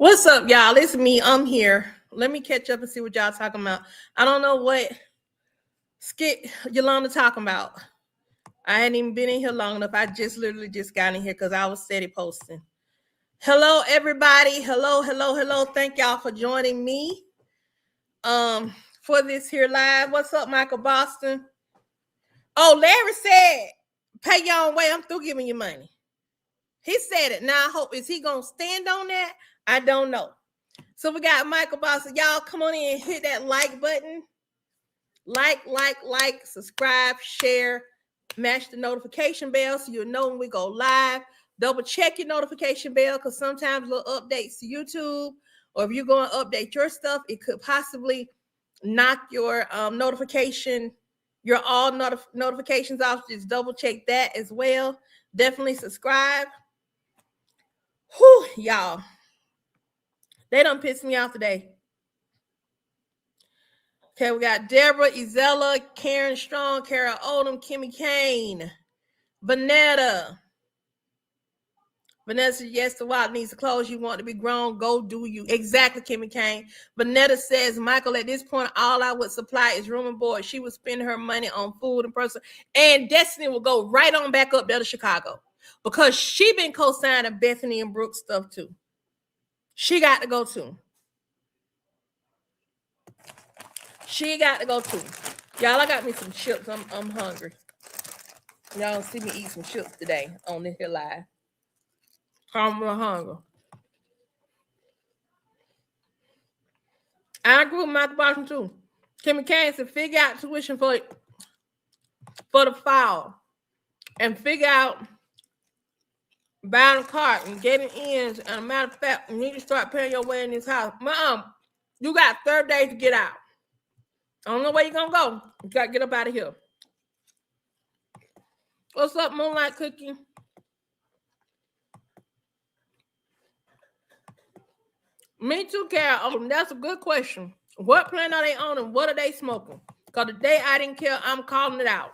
What's up, y'all? It's me. I'm here. Let me catch up and see what y'all talking about. I don't know what skit Yolanda talking about. I hadn't even been in here long enough. I just literally just got in here because I was steady posting. Hello, everybody. Hello. Thank y'all for joining me. For this here live. What's up, Michael Boston? Oh, Larry said, pay your own way. I'm through giving you money. He said it. Now I hope is he gonna stand on that? I don't know. So we got Michael Boston. Y'all come on in and hit that like button. Like, subscribe, share, match the notification bell so you'll know when we go live. Double check your notification bell because sometimes little updates to YouTube, or if you're going to update your stuff, it could possibly knock your notifications off. Just double check that as well. Definitely subscribe. Whew, y'all. They done pissed me off today. Okay, we got Deborah, Izella, Karen Strong, Kara Odom, Kimmy Kane, Vanetta. Vanetta says, yes, the wild needs to close. You want to be grown, go do you. Exactly, Kimmy Kane. Vanetta says, Michael, at this point, all I would supply is room and board. She would spend her money on food and person. And Destiny will go right on back up there to Chicago because she been co-signing Bethany and Brooks stuff too. She got to go too. She got to go too. Y'all, I got me some chips. I'm hungry. Y'all see me eat some chips today on this here live. I'm real hungry. I agree with Michael Boston too. Kimmy Kane said figure out tuition for the fall and figure out buying a car and getting in. And a matter of fact, you need to start paying your way in this house. Mom, you got 30 days to get out. I don't know where you're gonna go. You gotta get up out of here. What's up, Moonlight Cookie? Me too, Carol. That's a good question. What plant are they on and what are they smoking? Because the day I didn't care, I'm calling it out.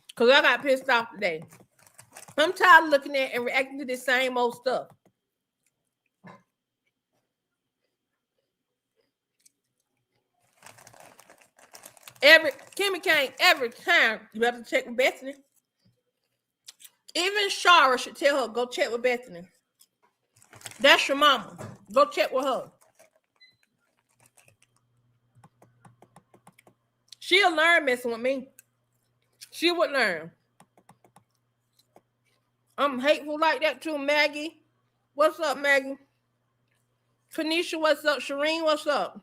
Because I got pissed off today. I'm tired of looking at and reacting to the same old stuff. Kimmy Kane, every time you have to check with Bethany. Even Shara should tell her, go check with Bethany. That's your mama. Go check with her. She'll learn messing with me. She would learn. I'm hateful like that too, Maggie. What's up, Maggie? Kanisha, what's up? Shireen, what's up?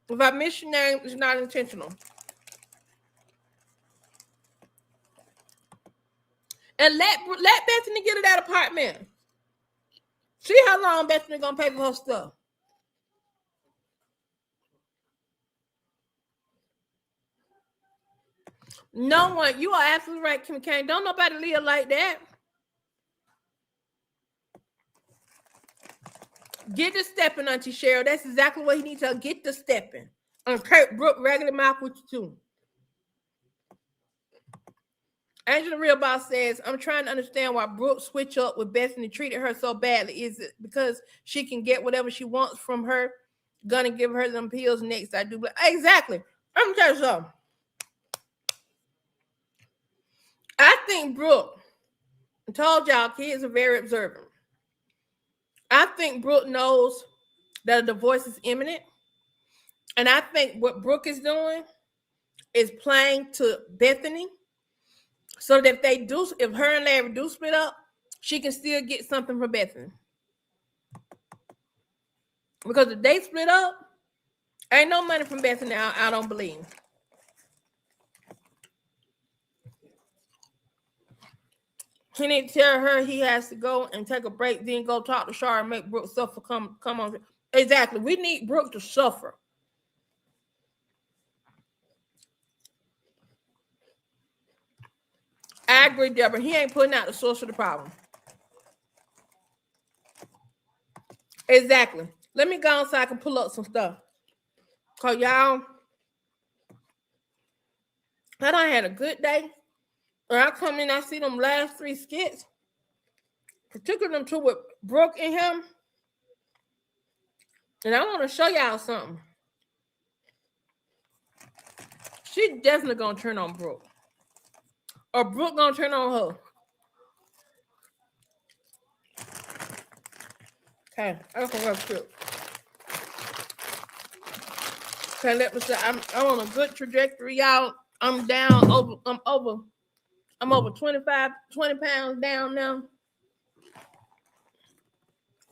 If I miss your name, it's not intentional. And let Bethany get to that apartment. See how long Bethany gonna pay for her stuff. No one, you are absolutely right, Kim Kane. Don't nobody live like that. Get the stepping, Auntie Cheryl. That's exactly what he needs to get the stepping. And Kurt Brooke regular mouth with you too. Angela Real Boss says, I'm trying to understand why Brooke switch up with Bethany, treated her so badly. Is it because she can get whatever she wants from her? Gonna give her them pills next. I do. But exactly. I'm tell you something. I think Brooke, I told y'all kids are very observant. I think Brooke knows that a divorce is imminent. And I think what Brooke is doing is playing to Bethany so that if her and Larry do split up, she can still get something from Bethany. Because if they split up, ain't no money from Bethany, I don't believe. He need to tell her he has to go and take a break, then go talk to Shar and make Brooke suffer. Come on. Exactly. We need Brooke to suffer. I agree, Deborah. He ain't putting out the source of the problem. Exactly. Let me go on so I can pull up some stuff. Cause y'all, I done had a good day. When I come in, I see them last 3 skits. particularly them two with Brooke in him. And I want to show y'all something. She definitely gonna turn on Brooke. Or Brooke gonna turn on her. Okay, that's a rough trip. Okay, let me say I'm on a good trajectory, y'all. I'm down over. I'm over 20 pounds down now.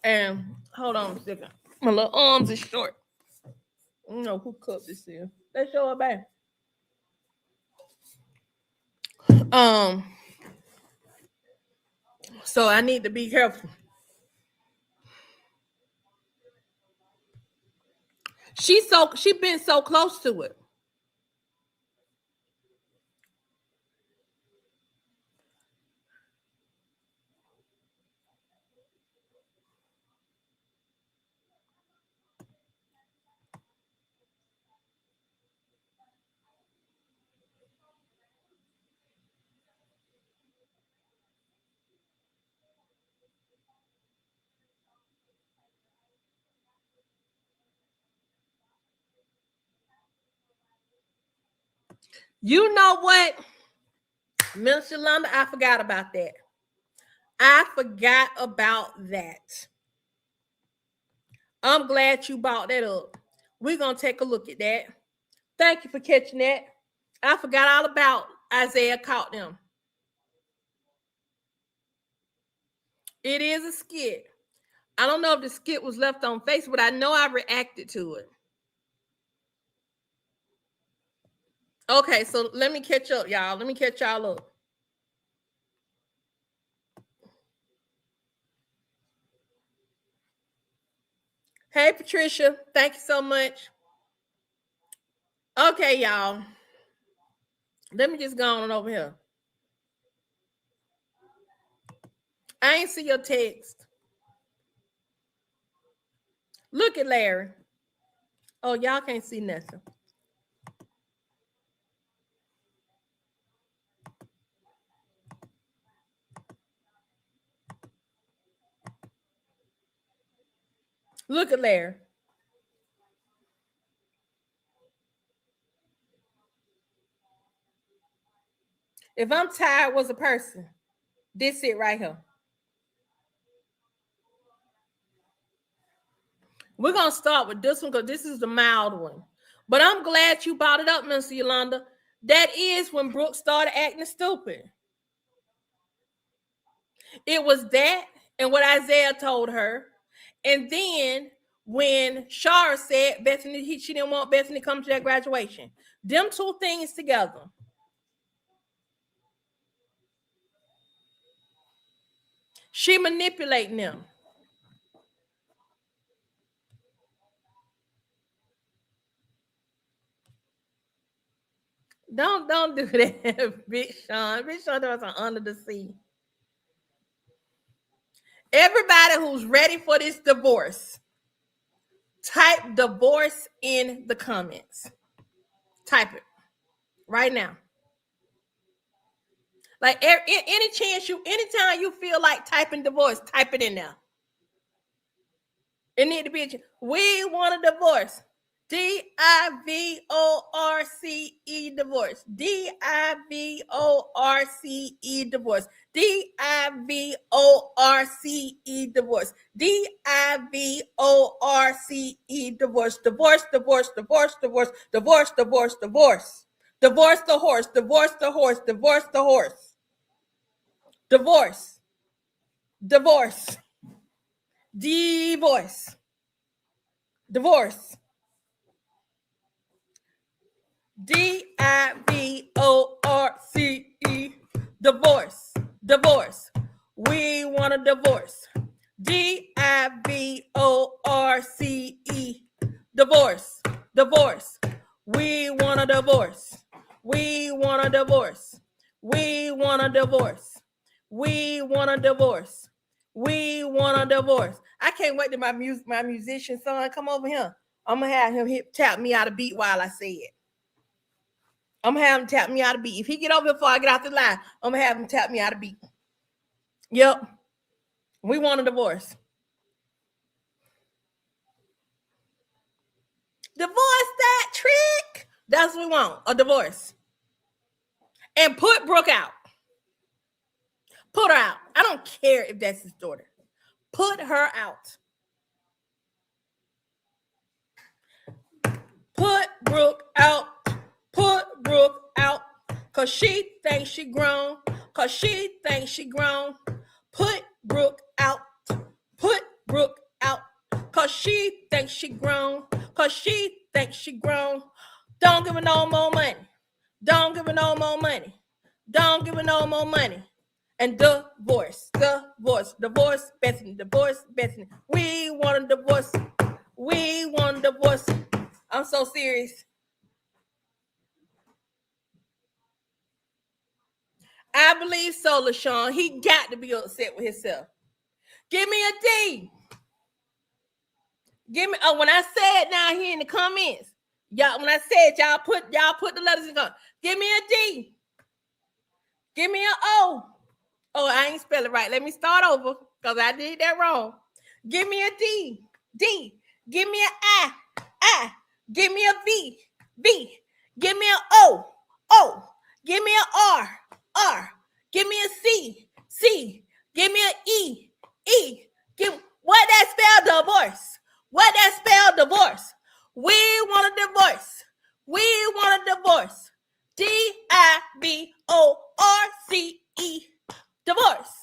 And hold on a second. My little arms is short. I don't know who cup this is. Let's show it back. So I need to be careful. She been so close to it. You know what, Miss Yolanda, I forgot about that. I forgot about that. I'm glad you brought that up. We're gonna take a look at that. Thank you for catching that. I forgot all about Isaiah caught them. It is a skit. I don't know if the skit was left on Facebook, but I know I reacted to it. Okay, so let me catch up, y'all. Let me catch y'all up. Hey, Patricia. Thank you so much. Okay, y'all. Let me just go on over here. I ain't see your text. Look at Larry. Oh, y'all can't see nothing. Look at Larry. If I'm tired was a person, this it right here. We're gonna start with this one because this is the mild one. But I'm glad you brought it up, Mr. Yolanda. That is when Brooke started acting stupid. It was that and what Isaiah told her. And then when Shara said Bethany, she didn't want Bethany to come to that graduation. Them two things together. She manipulating them. Don't do that, Big Sean. Big Sean was under the sea. Everybody who's ready for this divorce, type divorce in the comments. Type it right now. Like any chance anytime you feel like typing divorce, type it in there. It need to be we want a divorce. Divorce. Divorce. Divorce. Divorce. Divorce. Divorce. Divorce. Divorce. Divorce. Divorce. Divorce. Divorce. Divorce. Divorce the horse. Divorce the horse. Divorce the horse. Divorce. Divorce. Divorce. Divorce. Divorce. Divorce. Divorce. We want a divorce. Divorce. Divorce. Divorce. We want a divorce. We want a divorce. We want a divorce. We want a divorce. We want a divorce. I can't wait till my musician son come over here. I'm gonna have him tap me out a beat while I say it. I'm gonna have him tap me out a beat. If he get over here before I get out the line, I'm gonna have him tap me out a beat. Yep. We want a divorce. Divorce that trick. That's what we want, a divorce. And put Brooke out. Put her out. I don't care if that's his daughter. Put her out. Put Brooke out. Put Brooke out. Because she thinks she grown. Because she thinks she grown. Put Brooke out. Put Brooke out. Because she thinks she grown. Because she thinks she grown. Don't give her no more money. Don't give her no more money. Don't give her no more money. And divorce, divorce, divorce, Bethany, divorce, Bethany. We want a divorce. We want a divorce. I'm so serious. I believe so, LaShawn. He got to be upset with himself. Give me a D. Give me. Oh, when I said down here in the comments, y'all. When I said y'all put the letters in the. Give me a D. Give me an O. Oh, I ain't spell it right. Let me start over because I did that wrong. Give me a D. D. Give me an I. I. Give me a V. V. Give me an O. O. Give me an R. R. Give me a C. C. Give me an E. E. What that spell divorce? What that spell divorce? We want a divorce. We want a divorce. DIVORCE. Divorce.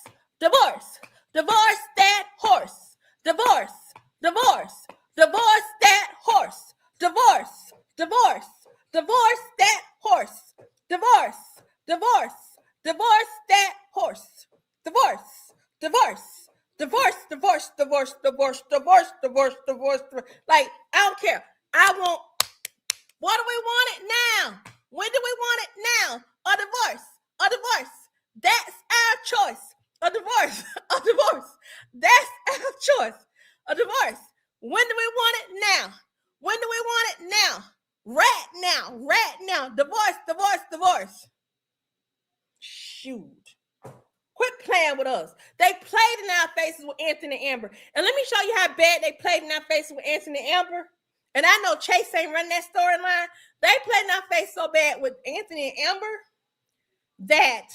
Divorce. Divorce that horse. Divorce. Divorce. Divorce that horse. Divorce. Divorce. Divorce that horse. Divorce. Divorce. Divorce that horse. Divorce. Divorce. Divorce. Divorce. Divorce. Divorce. Divorce. Divorce. Divorce. Like, I don't care. I want. What do we want it now? When do we want it now? A divorce. A divorce. That's our choice. A divorce. A divorce. That's our choice. A divorce. When do we want it now? When do we want it now? Right now. Right now. Divorce. Divorce. Divorce. Shoot. Quit playing with us. They played in our faces with Anthony and Amber. And let me show you how bad they played in our faces with Anthony and Amber. And I know Chase ain't running that storyline. They played in our face so bad with Anthony and Amber that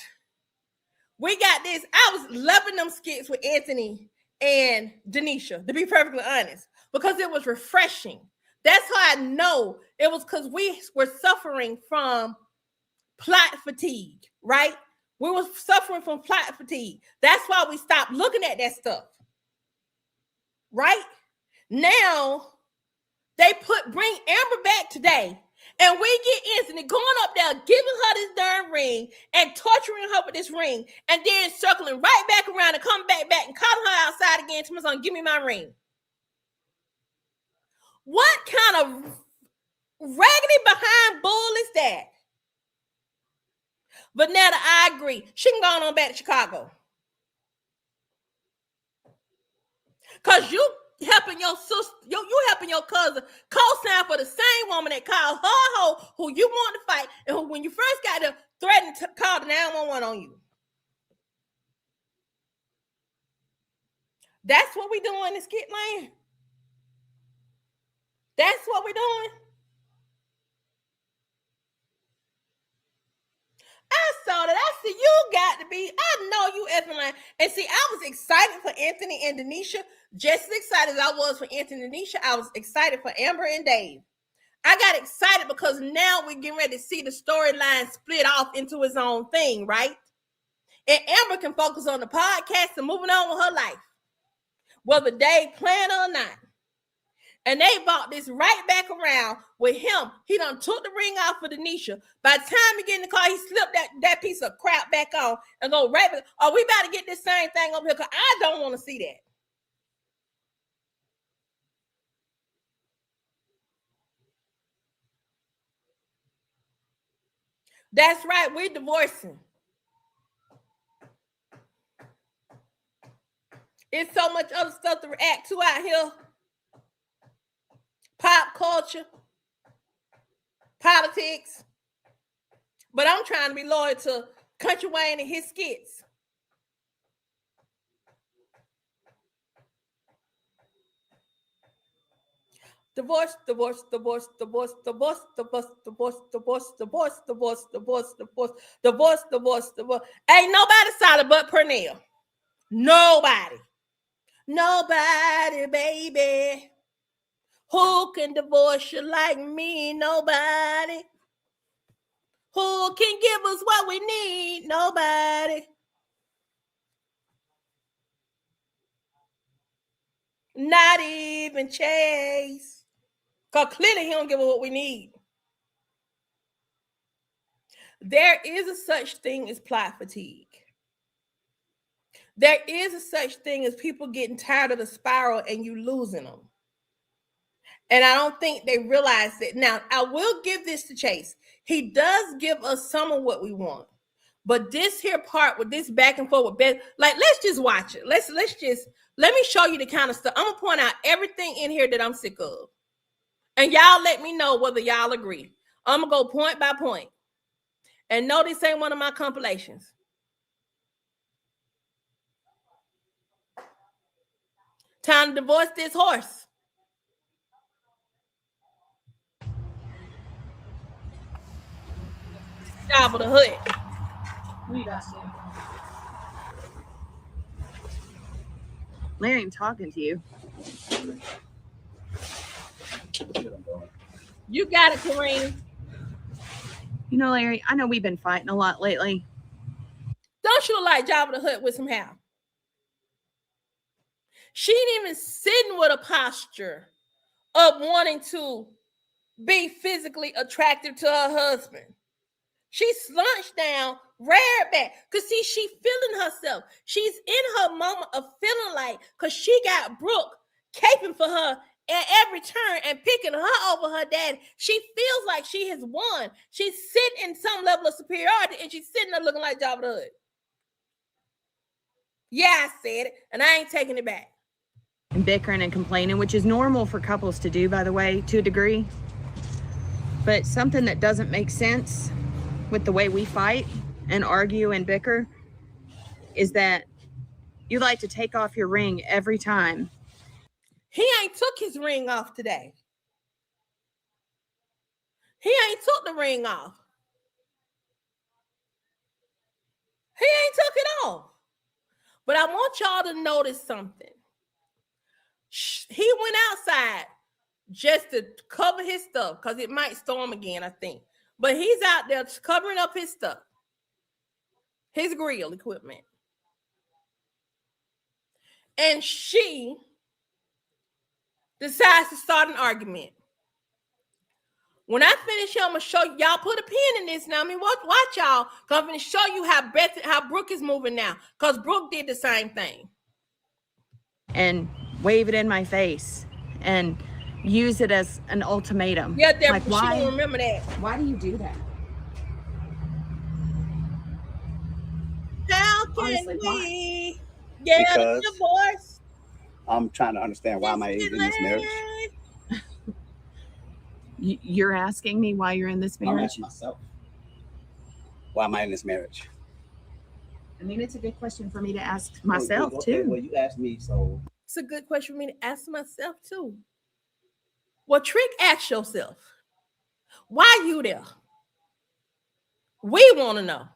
we got this. I was loving them skits with Anthony and Denisha, to be perfectly honest, because it was refreshing. That's how I know it was, because we were suffering from plot fatigue, right? We were suffering from plot fatigue. That's why we stopped looking at that stuff, right? Now, they bring Amber back today, and we get Anthony going up there, giving her this darn ring and torturing her with this ring, and then circling right back around and coming back and calling her outside again to my son, give me my ring. What kind of raggedy behind bull is that? Vanetta, I agree. She can go on back to Chicago. Because you helping your sister, you helping your cousin co-sign for the same woman that called her hoe who you want to fight, and who, when you first got to threaten to call the 911 on you. That's what we doing in skit land. That's what we doing. I saw that. I said, you got to be. I know you effing lying. And see, I was excited for Anthony and Denisha, just as excited as I was for Anthony and Denisha. I was excited for Amber and Dave. I got excited because now we're getting ready to see the storyline split off into its own thing, right? And Amber can focus on the podcast and moving on with her life, whether Dave planned or not. And they bought this right back around with him. He done took the ring off for Denisha. By the time he get in the car, he slipped that piece of crap back on and go right back. Oh, we about to get this same thing up here, because I don't want to see that. That's right. We're divorcing. It's so much other stuff to react to out here. Pop culture, politics. But I'm trying to be loyal to Country Wayne and his skits. Divorce, divorce, divorce, divorce, divorce, divorce, divorce, divorce, divorce, divorce, divorce, divorce, divorce, divorce, divorce. Ain't nobody solid but Pernell. Nobody. Nobody, baby. Who can divorce you like me? Nobody. Who can give us what we need? Nobody. Not even Chase. Because clearly he don't give us what we need. There is a such thing as plot fatigue. There is a such thing as people getting tired of the spiral and you losing them. And I don't think they realize that. Now, I will give this to Chase. He does give us some of what we want. But this here part with this back and forth with Beth, like, let's just watch it. Let me show you the kind of stuff. I'm going to point out everything in here that I'm sick of. And y'all let me know whether y'all agree. I'm going to go point by point. And no, this ain't one of my compilations. Time to divorce this horse. Jabba the Hood. Larry, I'm talking to you. You got it, Kareem. You know, Larry, I know we've been fighting a lot lately. Don't you look like Jabba the Hutt with some hair? She ain't even sitting with a posture of wanting to be physically attractive to her husband. She slunched down, reared back. Because, see, she feeling herself. She's in her moment of feeling like, because she got Brooke caping for her at every turn and picking her over her dad. She feels like she has won. She's sitting in some level of superiority, and she's sitting there looking like Jabba the Hutt. Yeah, I said it, and I ain't taking it back. And bickering and complaining, which is normal for couples to do, by the way, to a degree. But something that doesn't make sense with the way we fight and argue and bicker is that you like to take off your ring every time. He ain't took his ring off today. He ain't took the ring off. He ain't took it off. But I want y'all to notice something. He went outside just to cover his stuff because it might storm again, I think. But he's out there covering up his stuff, his grill equipment. And she decides to start an argument. When I finish here, I'm gonna show y'all. Put a pin in this now. I mean, watch y'all. Cause I'm gonna show you how Brooke is moving now. Cause Brooke did the same thing. And wave it in my face and use it as an ultimatum. Yeah, like, she why? don't remember that. Why do you do that? How can Honestly, we get a divorce? I'm trying to understand why am I in this marriage. You're asking me why you're in this marriage? I'm asking myself, why am I in this marriage? I mean, it's a good question for me to ask myself, okay, too. Well, you asked me, so. It's a good question for me to ask myself, too. Well, Trick, ask yourself, why you there? We want to know.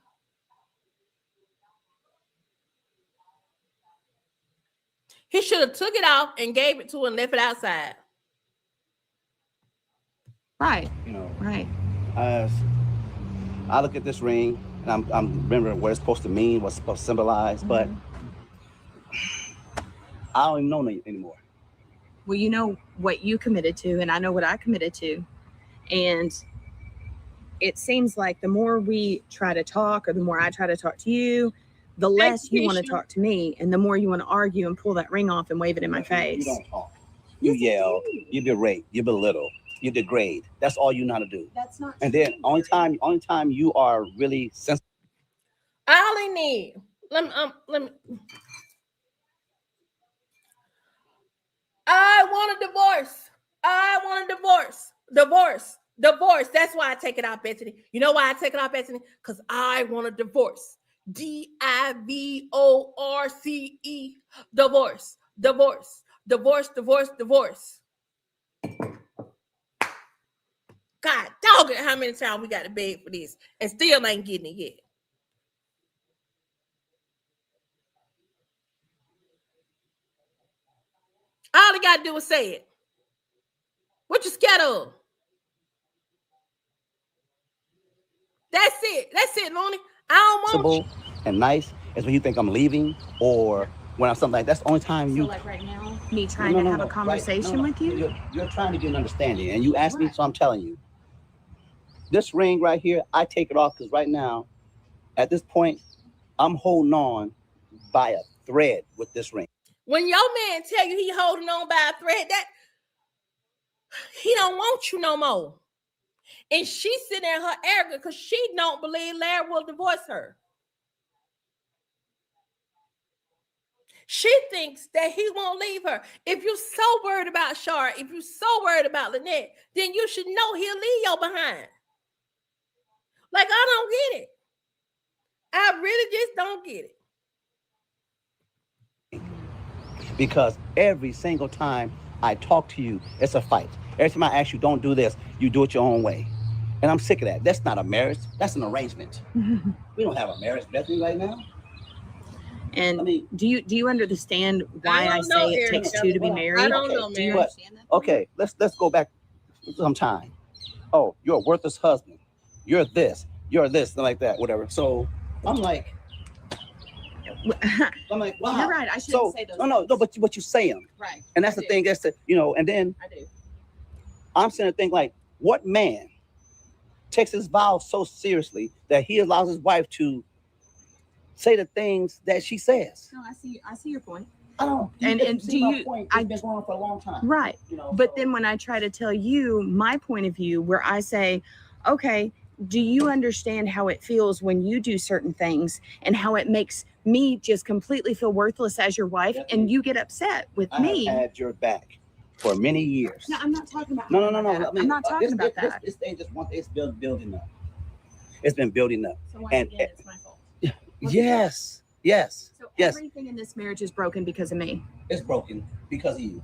He should have took it off and gave it to her and left it outside. Right. You know. Right. I look at this ring and I'm remembering what it's supposed to mean, what's supposed to symbolize, but I don't even know anymore. Well, you know what you committed to, and I know what I committed to. And it seems like the more we try to talk, or the more I try to talk to you, the less you want to talk to me, and the more you want to argue and pull that ring off and wave it in my face. You don't talk. You yell, you berate, you belittle, you degrade. That's all you know how to do. That's not and true. then only time you are really sensitive. All I need, let me. I want a divorce. I want a divorce. Divorce. That's why I take it out, Bethany. You know why I take it out, Bethany? Because I want a divorce. Divorce. Divorce. God dog it, how many times we got to beg for this and still ain't getting it yet. All they got to do is say it. What you scared of? That's it. That's it, Looney. I don't want you. And nice is when you think I'm leaving or when I'm something like that's the only time you. So like right now, me trying to have a conversation with you. You're trying to get an understanding, and you asked me, so I'm telling you. This ring right here, I take it off because right now, at this point, I'm holding on by a thread with this ring. When your man tell you he holding on by a thread, that he don't want you no more. And she's sitting in her arrogance because she don't believe Larry will divorce her. She thinks that he won't leave her. If you're so worried about Shar, if you're so worried about Lynette, then you should know he'll leave you behind. Like, I don't get it. I really just don't get it. Because every single time I talk to you, it's a fight. Every time I ask you, don't do this, you do it your own way. And I'm sick of that. That's not a marriage. That's an arrangement. We don't have a marriage, Bethany, right now. And I mean, do you understand why I say it takes two to be married? I don't know, man. Do you understand that? Okay, let's go back some time. Oh, you're a worthless husband. You're this, and like that, whatever. So I'm like, wow. You're right. I shouldn't say those. No, but you say them. Right. And that's the thing. That's the, and then I do. I'm saying the thing like, what man takes his vows so seriously that he allows his wife to say the things that she says? No, I see your point. I don't. And do you? I've been going on for a long time. Right. But then when I try to tell you my point of view, where I say, okay, do you understand how it feels when you do certain things and how it makes me just completely feel worthless as your wife, and you get upset with me? I've had your back for many years. No, I'm not talking about. No. I'm not talking about that. This thing just it's building up. It's been building up. So once again, it's my fault. Yes. So everything in this marriage is broken because of me. It's broken because of you.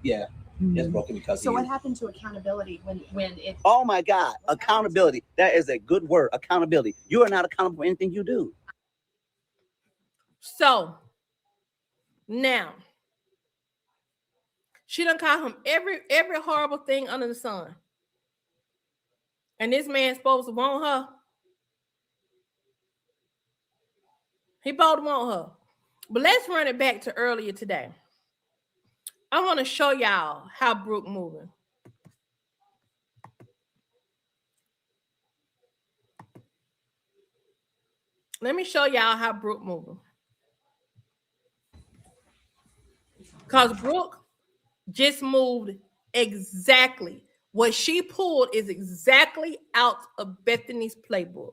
Yeah. It's broken because of you. So what happened to accountability when it? Oh my God, accountability. That is a good word. Accountability. You are not accountable for anything you do. So now she done call him every horrible thing under the sun. And this man's supposed to want her. He both want her. But let's run it back to earlier today. I want to show y'all how Brooke moving. Let me show y'all how Brooke moving. Because Brooke just moved exactly. What she pulled is exactly out of Bethany's playbook.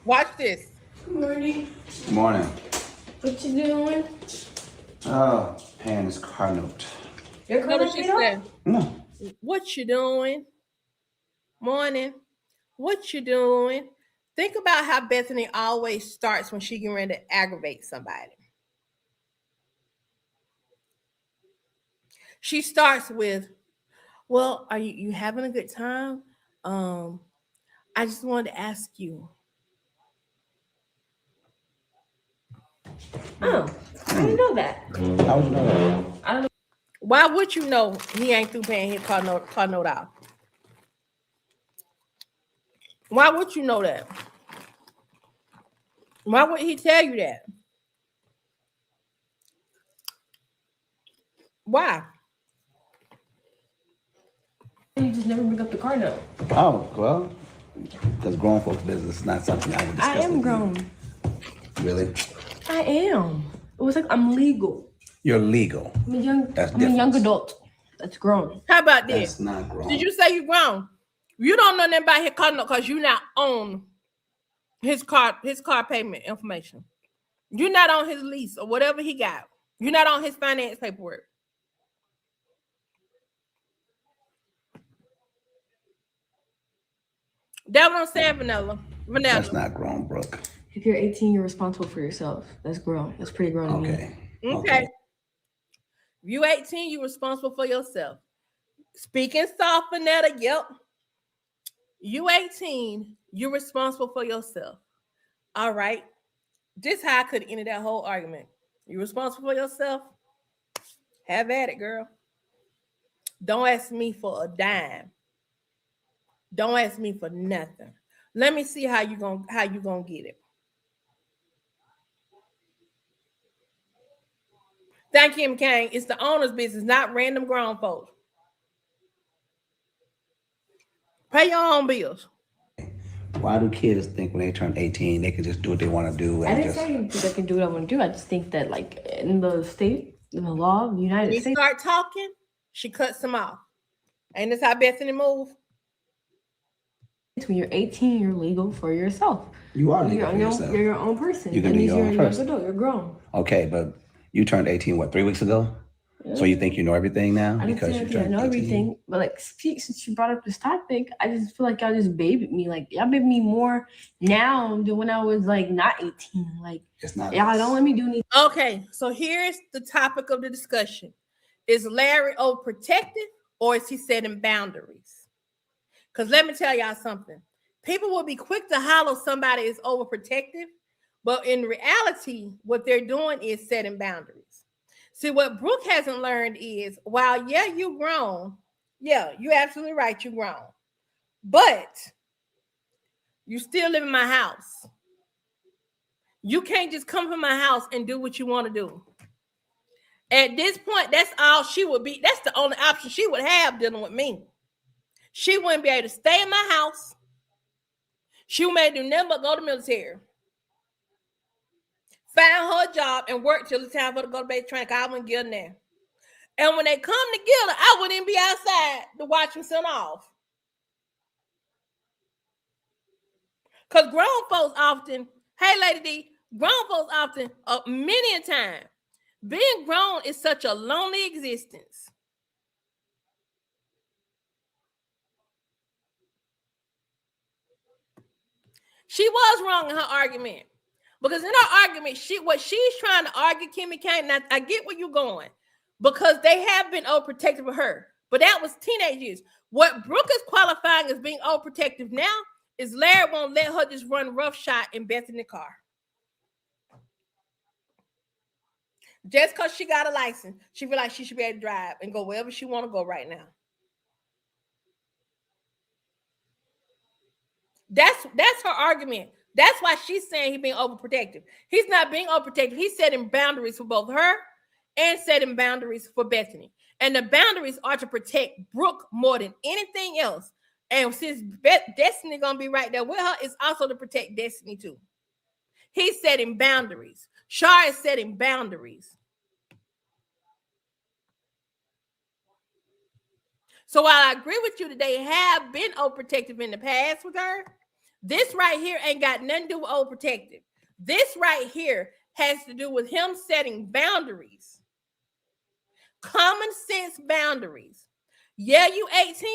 Watch this. Good morning. Good morning. What you doing? Oh, paying this car note. Your You know car what note she paid off? said? No. What you doing? Morning. What you doing? Think about how Bethany always starts when she getting ready to aggravate somebody. She starts with, well, are you having a good time? I just wanted to ask you. Oh, I didn't know that. How would you know that? I don't know. Why would you know he ain't through paying his car note out? Why would you know that? Why would he tell you that? Why? You just never bring up the car note. Oh, well, because grown folks' business is not something I would discuss. I am with grown. You. Really? I am. It was like I'm legal. You're legal. I'm a young. That's I'm a young different. adult. That's grown. How about That's this? not grown. Did you say you grown? You don't know nothing about his car note because you not on his car payment information. You're not on his lease or whatever he got. You're not on his finance paperwork. That's what I'm saying, Vanilla. That's not grown, Brooke. If you're 18, you're responsible for yourself. That's grown. That's pretty grown. Okay. Okay. You 18, you responsible for yourself. Speaking soft, Vanetta, yep. You 18, you're responsible for yourself. All right. This how I could end that whole argument. You responsible for yourself? Have at it, girl. Don't ask me for a dime. Don't ask me for nothing. Let me see how you gonna get it. Thank you, McCain. It's the owner's business, not random grown folks. Pay your own bills. Why do kids think when they turn 18 they can just do what they want to do? And I didn't say they can do what I want to do. I just think that, like, in the state, in the law of the United When States, start talking, she cuts them off. Ain't this how Bethany move? when you're 18, you're legal for yourself. You are legal for You're yourself. You're your own person. You can be your own person. You're grown. Okay, but you turned 18, what, 3 weeks ago? So you think you know everything now? I Because you turned know 18? everything, but like, since you brought up this topic, I just feel like y'all just babied me. Like, y'all baby me more now than when I was like not 18. Like, It's not. y'all don't let me do anything. Okay, so here's the topic of the discussion. Is Larry overprotective or is he setting boundaries? Because let me tell y'all something. People will be quick to holler somebody is overprotective, but in reality, what they're doing is setting boundaries. See, what Brooke hasn't learned is, while, yeah, you grown. Yeah, you're absolutely right, you grown. But you still live in my house. You can't just come from my house and do what you want to do. At this point, that's all she would be. That's the only option she would have dealing with me. She wouldn't be able to stay in my house. She may do nothing but go to the military. Find her job and work till it's time for her to go to base training. I wouldn't get in there. And when they come together, I wouldn't even be outside to watch them send off. Because grown folks often, hey, Lady D, grown folks often, many a time, being grown is such a lonely existence. She was wrong in her argument. Because in her argument, what she's trying to argue, Kimmy Kane, and I get where you're going, because they have been overprotective of her. But that was teenage years. What Brooke is qualifying as being overprotective now is Larry won't let her just run roughshod in Bethany's car. Just because she got a license, she feel like she should be able to drive and go wherever she want to go right now. That's her argument. That's why she's saying he's being overprotective. He's not being overprotective. He's setting boundaries for both her and setting boundaries for Bethany. And the boundaries are to protect Brooke more than anything else. And since Destiny gonna be right there with her, it's also to protect Destiny too. He's setting boundaries. Shar is setting boundaries. So while I agree with you that they have been overprotective in the past with her, this right here ain't got nothing to do with overprotective. This right here has to do with him setting boundaries. Common sense boundaries. Yeah, you 18,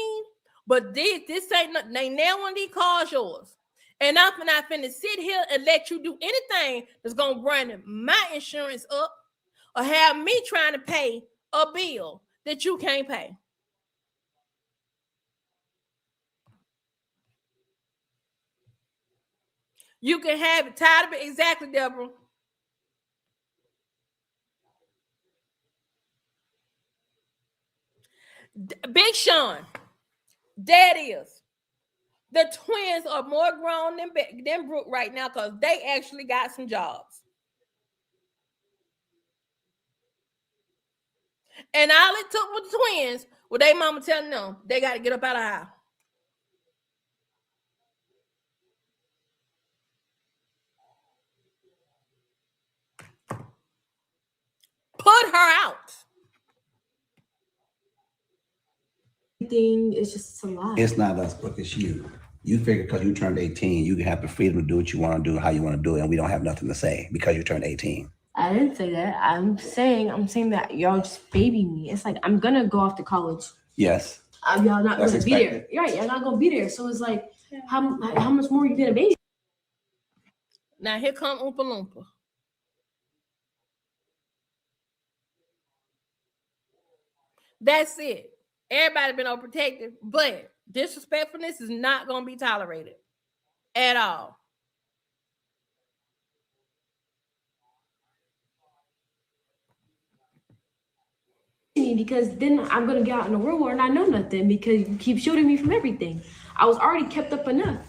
but this ain't now one of these cars yours. And I'm not finna sit here and let you do anything that's gonna run my insurance up or have me trying to pay a bill that you can't pay. You can have it. Tired of it. Exactly, Deborah. Big Sean. That is. The twins are more grown than Brooke right now because they actually got some jobs. And all it took with the twins was their mama telling them they got to get up out of the house. Put her out. It's just a lot. It's not us, Brooke. It's you. You figure because you turned 18, you can have the freedom to do what you want to do, how you want to do it, and we don't have nothing to say because you turned 18. I didn't say that. I'm saying that y'all just baby me. It's like I'm gonna go off to college. Yes. Y'all not gonna be there. You're right. Y'all not gonna be there. So it's like, how much more are you gonna baby? Now here come Oompa Loompa. That's it. Everybody been overprotective, but disrespectfulness is not gonna be tolerated at all. Because then I'm gonna get out in the real world and I know nothing because you keep shooting me from everything. I was already kept up enough.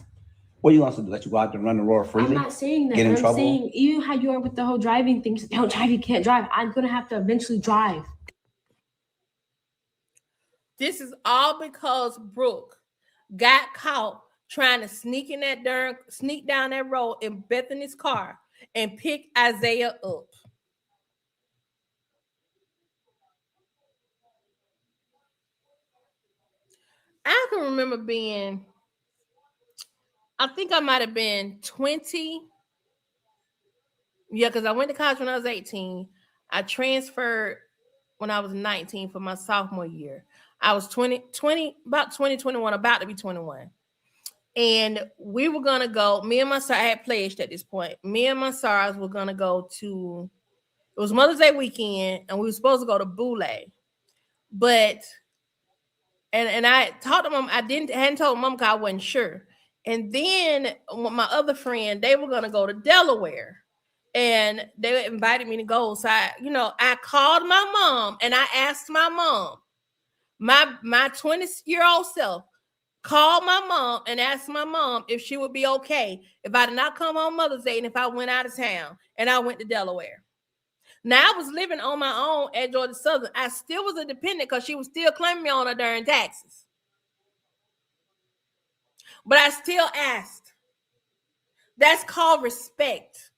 What do you want to do? Let you go out and run the road freely? I'm not saying that. Get in I'm trouble? saying you how you are with the whole driving thing. Don't drive, you can't drive. I'm gonna have to eventually drive. This is all because Brooke got caught trying to sneak down that road in Bethany's car and pick Isaiah up. I can remember being, I think I might have been 20. Yeah, because I went to college when I was 18. I transferred when I was 19 for my sophomore year. I was 20, about 20, 21, about to be 21. And we were going to go, me and my sir, I had pledged at this point. Me and my sons were going to go to, it was Mother's Day weekend, and we were supposed to go to Boule. But, and I talked to mom, hadn't told mom because I wasn't sure. And then my other friend, they were going to go to Delaware. And they invited me to go. So I called my mom and I asked my mom, my 20-year-old self, called my mom and asked my mom if she would be okay if I did not come on Mother's Day and if I went out of town and I went to Delaware. Now I was living on my own at Georgia Southern. I still was independent because she was still claiming me on her darn taxes. But I still asked. That's called respect.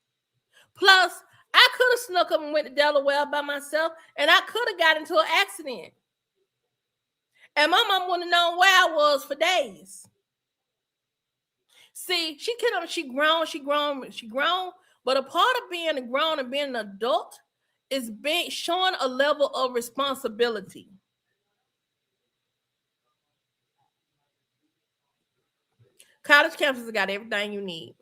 Plus, I could have snuck up and went to Delaware by myself, and I could have got into an accident. And my mom wouldn't have known where I was for days. See, she grown. But a part of being a grown and being an adult is showing a level of responsibility. College campuses got everything you need.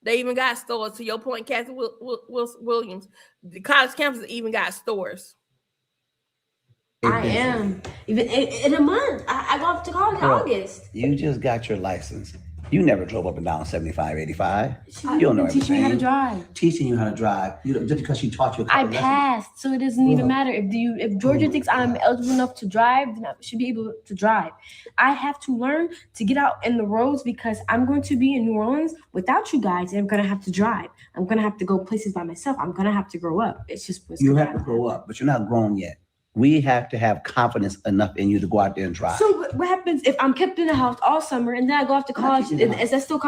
They even got stores. To your point, Kathy Williams, the college campuses even got stores. I am. Even in a month. I go off to college in August. You just got your license. You never drove up and down 75, 85. You don't know teaching me how to drive. Teaching you how to drive. Just because she taught you a couple I passed, so it doesn't even matter. If Georgia thinks I'm eligible enough to drive, then I should be able to drive. I have to learn to get out in the roads because I'm going to be in New Orleans without you guys, and I'm going to have to drive. I'm going to have to go places by myself. I'm going to have to grow up. It's just what's you have to grow up, but you're not grown yet. We have to have confidence enough in you to go out there and drive. So what happens if I'm kept in the house all summer and then I go off to college? Is that still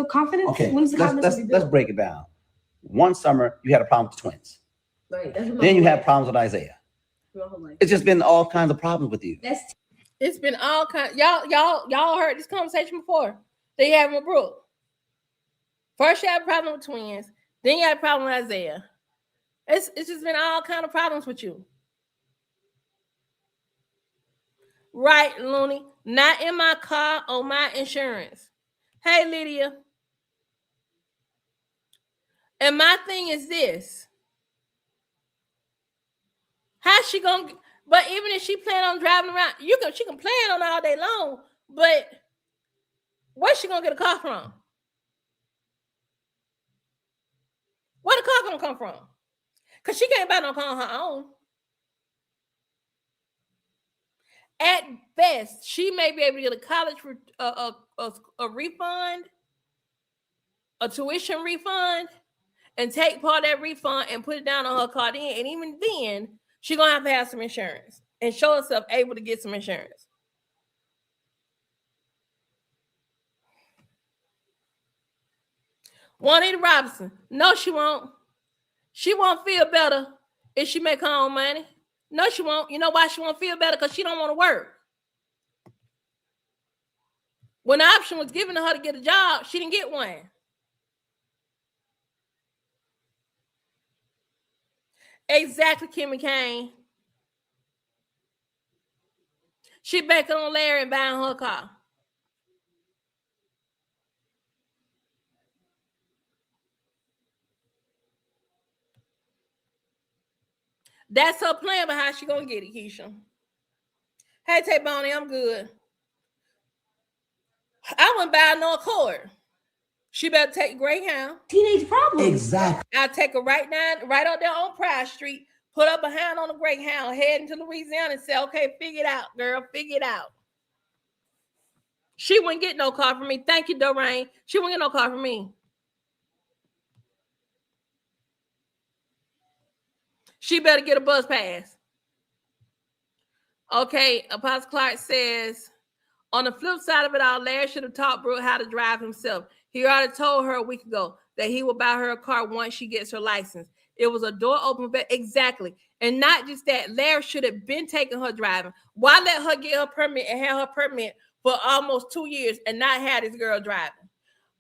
confidence? Okay, When's the confidence let's break it down. One summer you had a problem with the twins. Right. Then you had problems with Isaiah. It's just been all kinds of problems with you. It's been all kinds. Y'all heard this conversation before. They having with Brooke. First you had a problem with twins. Then you had a problem with Isaiah. It's just been all kind of problems with you. Right, Looney. Not in my car on my insurance. Hey, Lydia. And my thing is this. How's she gonna? But even if she plan on driving around, she can plan on all day long. But where's she gonna get a car from? Where the car gonna come from? Cause she can't buy no car on her own. At best, she may be able to get a college a refund, a tuition refund, and take part of that refund and put it down on her card. And even then, she's gonna have some insurance and show herself able to get some insurance. Juanita Robinson, no, she won't. She won't feel better if she make her own money. No, she won't. You know why she won't feel better? Because she don't want to work. When the option was given to her to get a job, she didn't get one. Exactly, Kimmy Kane. She banking on Larry and buying her car. That's her plan, but how she gonna get it, Keisha? Hey, Tay Bonnie, I'm good. I wouldn't buy no Accord. She better take Greyhound. Teenage problems. Exactly. I'll take her right up there on Pride Street, put her behind on the Greyhound, head into Louisiana and say, okay, figure it out, girl, figure it out. She wouldn't get no car from me. Thank you, Doreen. She wouldn't get no car from me. She better get a bus pass. Okay, Apostle Clark says, on the flip side of it all, Larry should have taught Brooke how to drive himself. He already told her a week ago that he will buy her a car once she gets her license. It was a door open, exactly. And not just that, Larry should have been taking her driving. Why let her get her permit and have her permit for almost 2 years and not have this girl driving?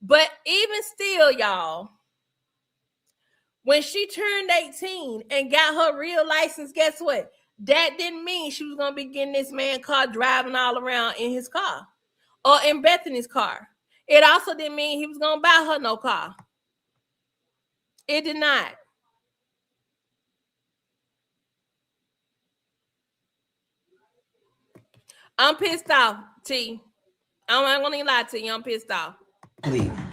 But even still, y'all, when she turned 18 and got her real license, guess what? That didn't mean she was going to be getting this man car driving all around in his car or in Bethany's car. It also didn't mean he was going to buy her no car. It did not. I'm pissed off, T. I'm not going to lie to you. I'm pissed off.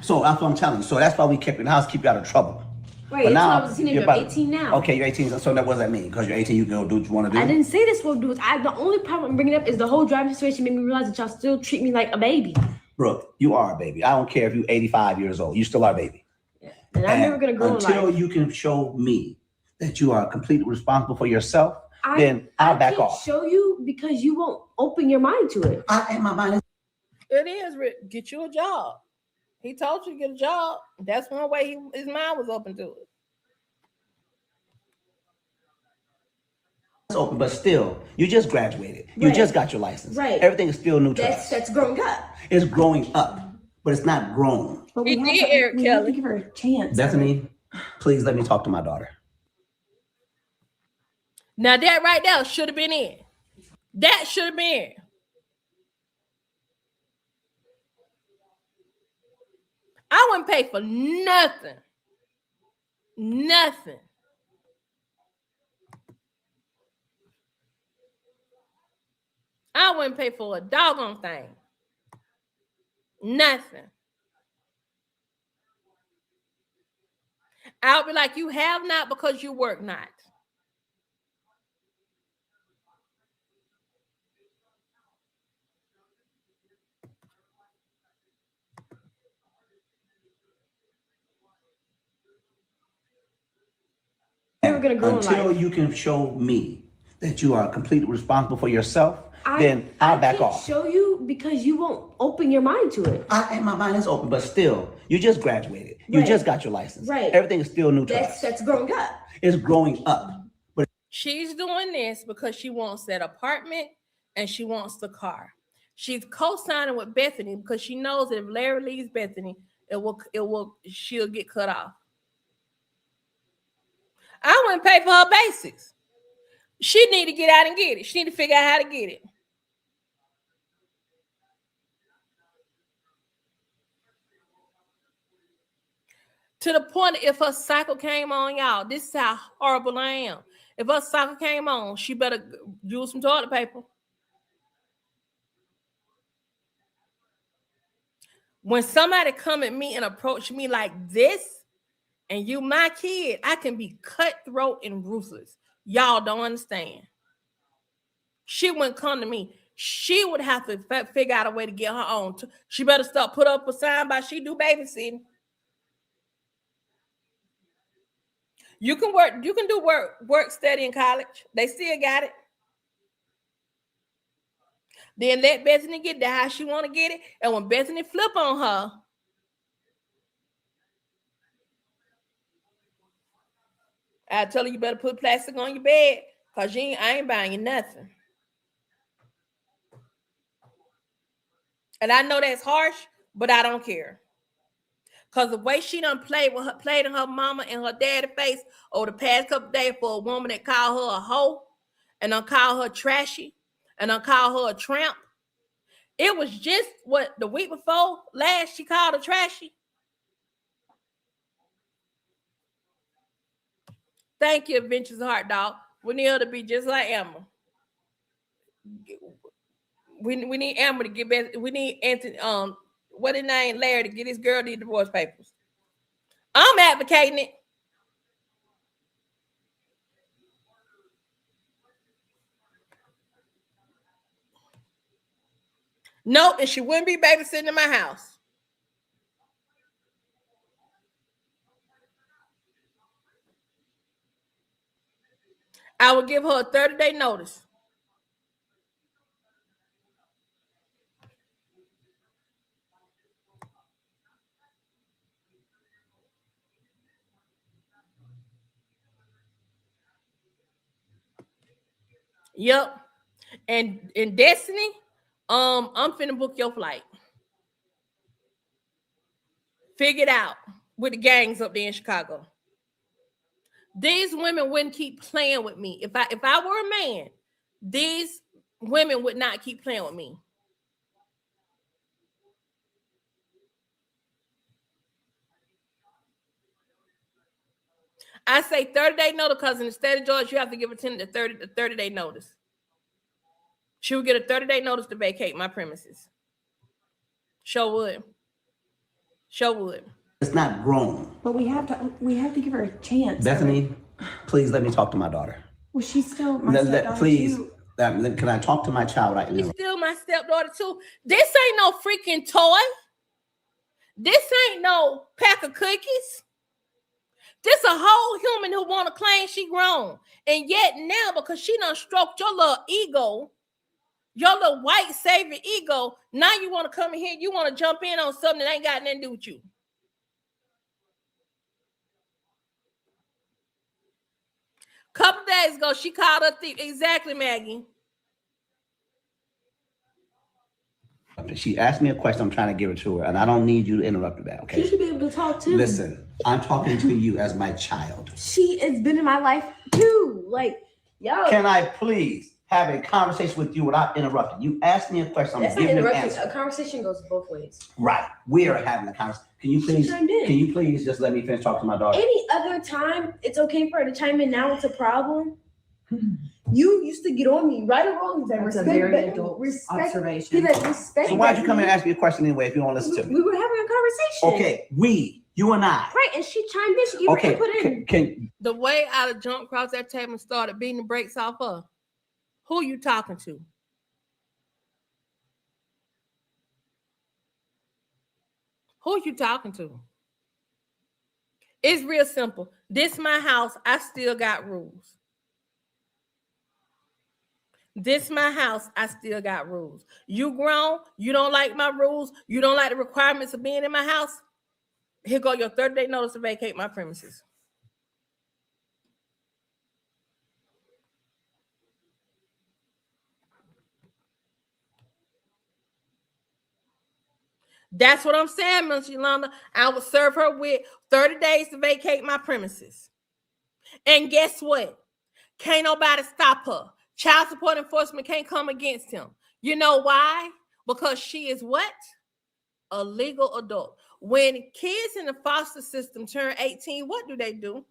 So that's what I'm telling you. So that's why we kept you in the house, keep you out of trouble. Right, but now I was a teenager. I'm 18 now. Okay, you're 18. So what does that mean? Because you're 18, you can go do what you want to do? I didn't say this will do it. The only problem I'm bringing up is the whole driving situation made me realize that y'all still treat me like a baby. Brooke, you are a baby. I don't care if you're 85 years old. You still are a baby. Yeah. And I'm never going to grow in life. Until you can show me that you are completely responsible for yourself, then I'll back off. I can't show you because you won't open your mind to it. My mind. It is, Rick. Get you a job. He told you to get a job. That's one way his mind was open to it. It's open, but still, you just graduated. You just got your license. Right. Everything is still new to us. That's growing up. It's growing up, but it's not grown. But we have to give her a chance. Bethany, please let me talk to my daughter. Now that right there should have been in. That should have been. I wouldn't pay for nothing. Nothing. I wouldn't pay for a doggone thing. Nothing. I'll be like, you have not because you work not. Until you can show me that you are completely responsible for yourself, then I'll back off. I can't show you because you won't open your mind to it. And my mind is open, but still, you just graduated. You just got your license. Right. Everything is still new to us. That's growing up. It's growing up. But she's doing this because she wants that apartment and she wants the car. She's co-signing with Bethany because she knows that if Larry leaves Bethany, she'll get cut off. I wouldn't pay for her basics. She need to get out and get it. She need to figure out how to get it. To the point, if her cycle came on, y'all, this is how horrible I am. If her cycle came on, she better use some toilet paper. When somebody come at me and approach me like this, and you my kid, I can be cutthroat and ruthless. Y'all don't understand. She wouldn't come to me. She would have to figure out a way to get her own. She better start put up a sign by she do babysitting. You can do work study in college. They still got it. Then let Bethany get the how she want to get it. And when Bethany flip on her, I tell her you better put plastic on your bed because I ain't buying you nothing. And I know that's harsh, but I don't care. Because the way she done played in her mama and her daddy face over the past couple days for a woman that called her a hoe and done called her trashy and done called her a tramp. It was just the week before last she called her trashy. Thank you, Adventures Heart Dog. We need her to be just like Amber. We need Amber to get back. We need Anthony. What his name, Larry, to get his girl these divorce papers. I'm advocating it. Nope, and she wouldn't be babysitting in my house. I would give her a 30-day notice. Yep. And in Destiny, I'm finna book your flight. Figure it out with the gangs up there in Chicago. These women wouldn't keep playing with me. If I were a man, these women would not keep playing with me. I say 30-day notice because in the state of Georgia, you have to give a tenant the 30-day notice. She would get a 30-day notice to vacate my premises. Sure would. It's not grown. But we have to give her a chance. Bethany, please let me talk to my daughter. Well, she's still my stepdaughter please. too. Can I talk to my child right now? She's still my stepdaughter too. This ain't no freaking toy. This ain't no pack of cookies. This a whole human who want to claim she grown. And yet now, because she done stroked your little ego, your little white savior ego, now you want to come in here, you want to jump in on something that ain't got nothing to do with you. Couple days ago, she called her thief. Exactly, Maggie. She asked me a question. I'm trying to give it to her, and I don't need you to interrupt that. Okay. She should be able to talk too. Listen, I'm talking to you as my child. She has been in my life too. Like, yo. Can I please have a conversation with you without interrupting? You asked me a question. That's not interrupting. A conversation goes both ways. Right. We are having a conversation. Can you please just let me finish talking to my daughter? Any other time, it's okay for her to chime in. Now it's a problem. You used to get on me, right or wrong. That's a very adult observation. So why'd you come and ask me a question anyway if you don't listen to me? We were having a conversation. Okay, you and I. Right, and she chimed in. She gave her input in. Can the way I jumped across that table and started beating the brakes off her. Who you talking to? Who you talking to? It's real simple. This my house. I still got rules. This my house. I still got rules. You grown. You don't like my rules. You don't like the requirements of being in my house. Here go your 30-day notice to vacate my premises. That's what I'm saying, Miss Yolanda. I would serve her with 30 days to vacate my premises. And guess what? Can't nobody stop her. Child support enforcement can't come against him. You know why? Because she is what? A legal adult. When kids in the foster system turn 18, what do they do?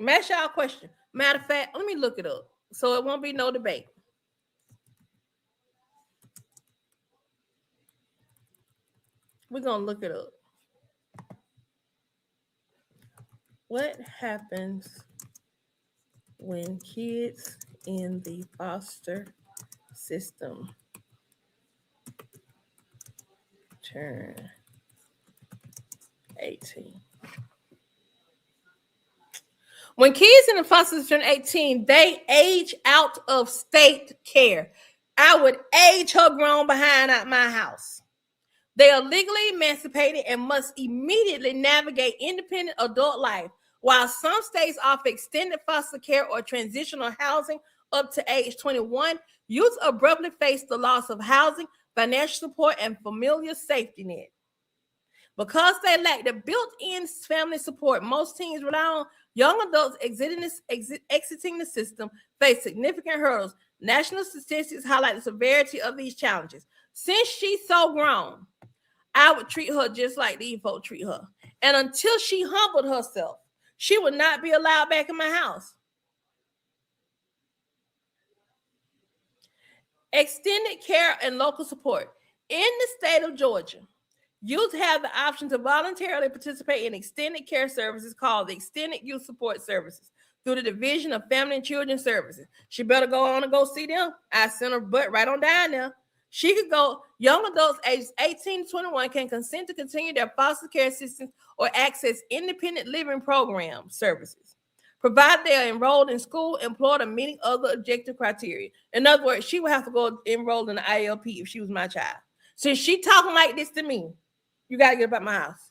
Ask y'all a question. Matter of fact, let me look it up so it won't be no debate. We're going to look it up. What happens when kids in the foster system turn 18? When kids in the foster system turn 18, they age out of state care. I would age her grown behind out my house. They are legally emancipated and must immediately navigate independent adult life. While some states offer extended foster care or transitional housing up to age 21, youth abruptly face the loss of housing, financial support, and familial safety net. Because they lack the built-in family support, most teens rely on young adults exiting the system face significant hurdles. National statistics highlight the severity of these challenges. Since she's so grown, I would treat her just like these folks treat her. And until she humbled herself, she would not be allowed back in my house. Extended care and local support. In the state of Georgia, youth have the option to voluntarily participate in extended care services called the Extended Youth Support Services through the Division of Family and Children Services. She better go on and go see them. I sent her butt right on down there. She could go. Young adults ages 18 to 21 can consent to continue their foster care assistance or access independent living program services, provided they are enrolled in school, employed, or meeting other objective criteria. In other words, she would have to go enroll in the ILP if she was my child. Since she talking like this to me, you got to get up out my house.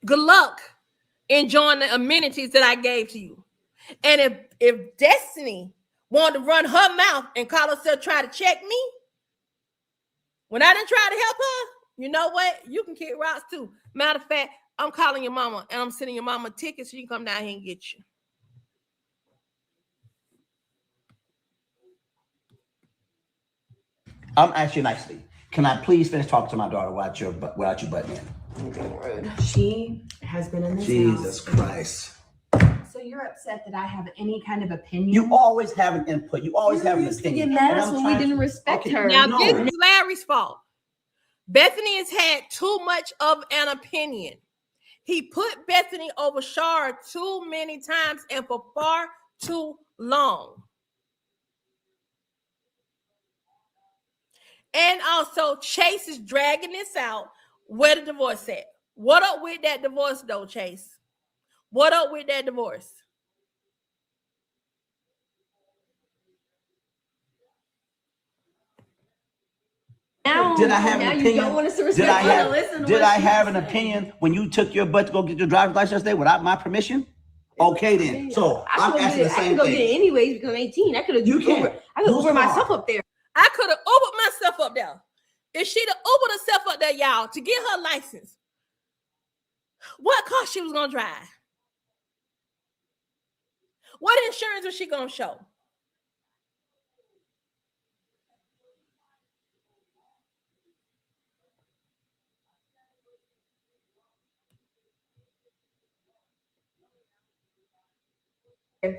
Good luck enjoying the amenities that I gave to you. And if Destiny wanted to run her mouth and call herself try to check me, when I didn't try to help her, you know what? You can kick rocks too. Matter of fact, I'm calling your mama and I'm sending your mama tickets so you can come down here and get you. I'm asking nicely. Can I please finish talking to my daughter without you butting in? She has been in this Jesus Christ. So you're upset that I have any kind of opinion? You always have an input. You always have an opinion. Get mad at us when we didn't respect her. Now, this is Larry's fault. Bethany has had too much of an opinion. He put Bethany over Shara too many times and for far too long. And also, Chase is dragging this out. Where the divorce at? What up with that divorce, though, Chase? What up with that divorce? Now, Did I have now an you opinion? don't want us to Did I respect her. did I have an opinion when you took your butt to go get your driver's license yesterday without my permission? Okay, then. So I'm asking the I same can go get it thing. anyways because I'm 18. I could have You can. I could Whose Uber car? myself up there. I could have Ubered myself up there. If she'd have Ubered herself up there, y'all, to get her license, what car she was going to drive? What insurance was she going to show?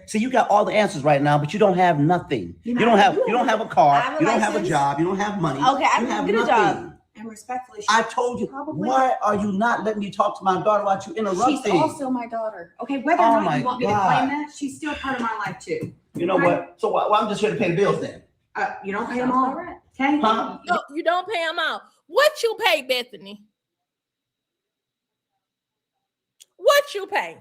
See, you got all the answers right now, but you don't have nothing. You don't have a car. You don't have a job. You don't have money. Okay, I you can have get a nothing. job. And respectfully, I told you. Why are you not letting me talk to my daughter while you interrupting? she's also my daughter. Okay, whether Oh or my not you want me to God. claim that, she's still part of my life too. You know what? So well, I'm just here to pay the bills then. You don't pay them all, right? Okay. Huh? No, you don't pay them out. What you pay, Bethany? What you pay?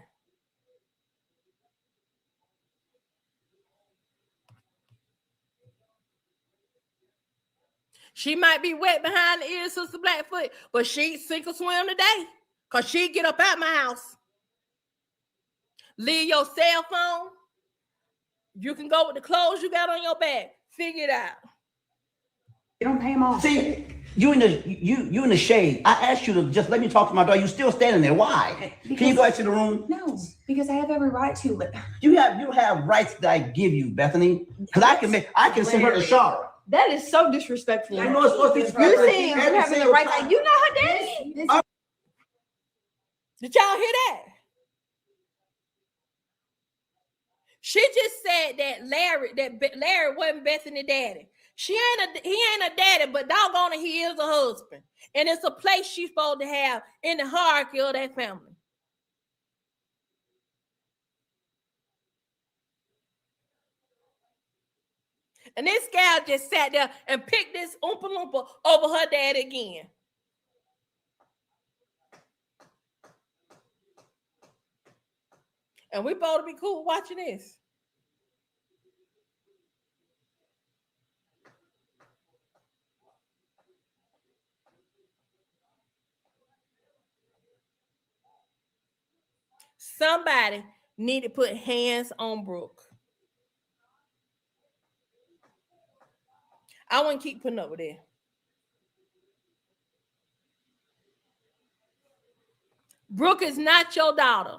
She might be wet behind the ears, Sister Blackfoot, but she sink or swim today. Because she get up out my house. Leave your cell phone. You can go with the clothes you got on your back. Figure it out. You don't pay them all. See, you in the shade. I asked you to just let me talk to my daughter. You still standing there. Why? Can you go back to the room? No, because I have every right to. But You have rights that I give you, Bethany. Because I can send her to Shara. That is so disrespectful. I know it's supposed to be You're disrespectful. saying you Every having the single right time. to, you know her daddy. Did y'all hear that? She just said that Larry wasn't Bethany daddy. He ain't a daddy, but doggone it, he is a husband. And it's a place she's supposed to have in the hierarchy of that family. And this gal just sat there and picked this Oompa Loompa over her dad again. And we both be cool watching this. Somebody need to put hands on Brooke. I wouldn't keep putting up with that. Brooke is not your daughter.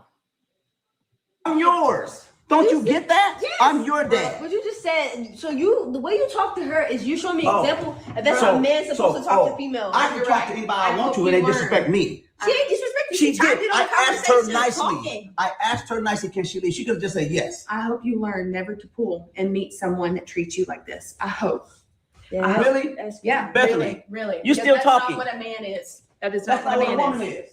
I'm yours. Don't you get that? Yes. I'm your dad. But you just said, so the way you talk to her is you showing me Oh. example, and that's how a man's supposed to talk to females. I can talk to anybody I want to, and they disrespect me. She ain't disrespecting. She chimed did. in on I the asked her conversation, nicely. talking. I asked her nicely, can she leave? She could have just said yes. I hope you learn never to pull and meet someone that treats you like this. I hope. Yeah. Really? Yeah, Bethany, really. you Because still that's talking. not what a man is. That is That's not not what what a a man woman is. is.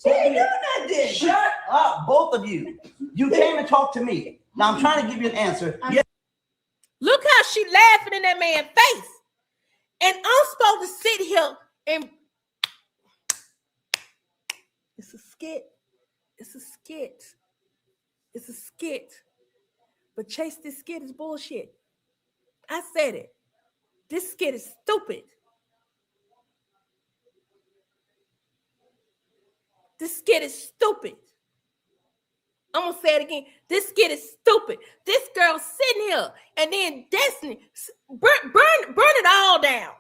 She ain't doing that then. Shut up, both of you. You came and talked to me. Now I'm trying to give you an answer. Yes. Look how she laughing in that man's face. And I'm supposed to sit here and it's a skit. It's a skit. It's a skit. But Chase, this skit is bullshit. I said it. This skit is stupid. This skit is stupid. I'm gonna say it again. This skit is stupid. This girl sitting here, and then Destiny burn it all down.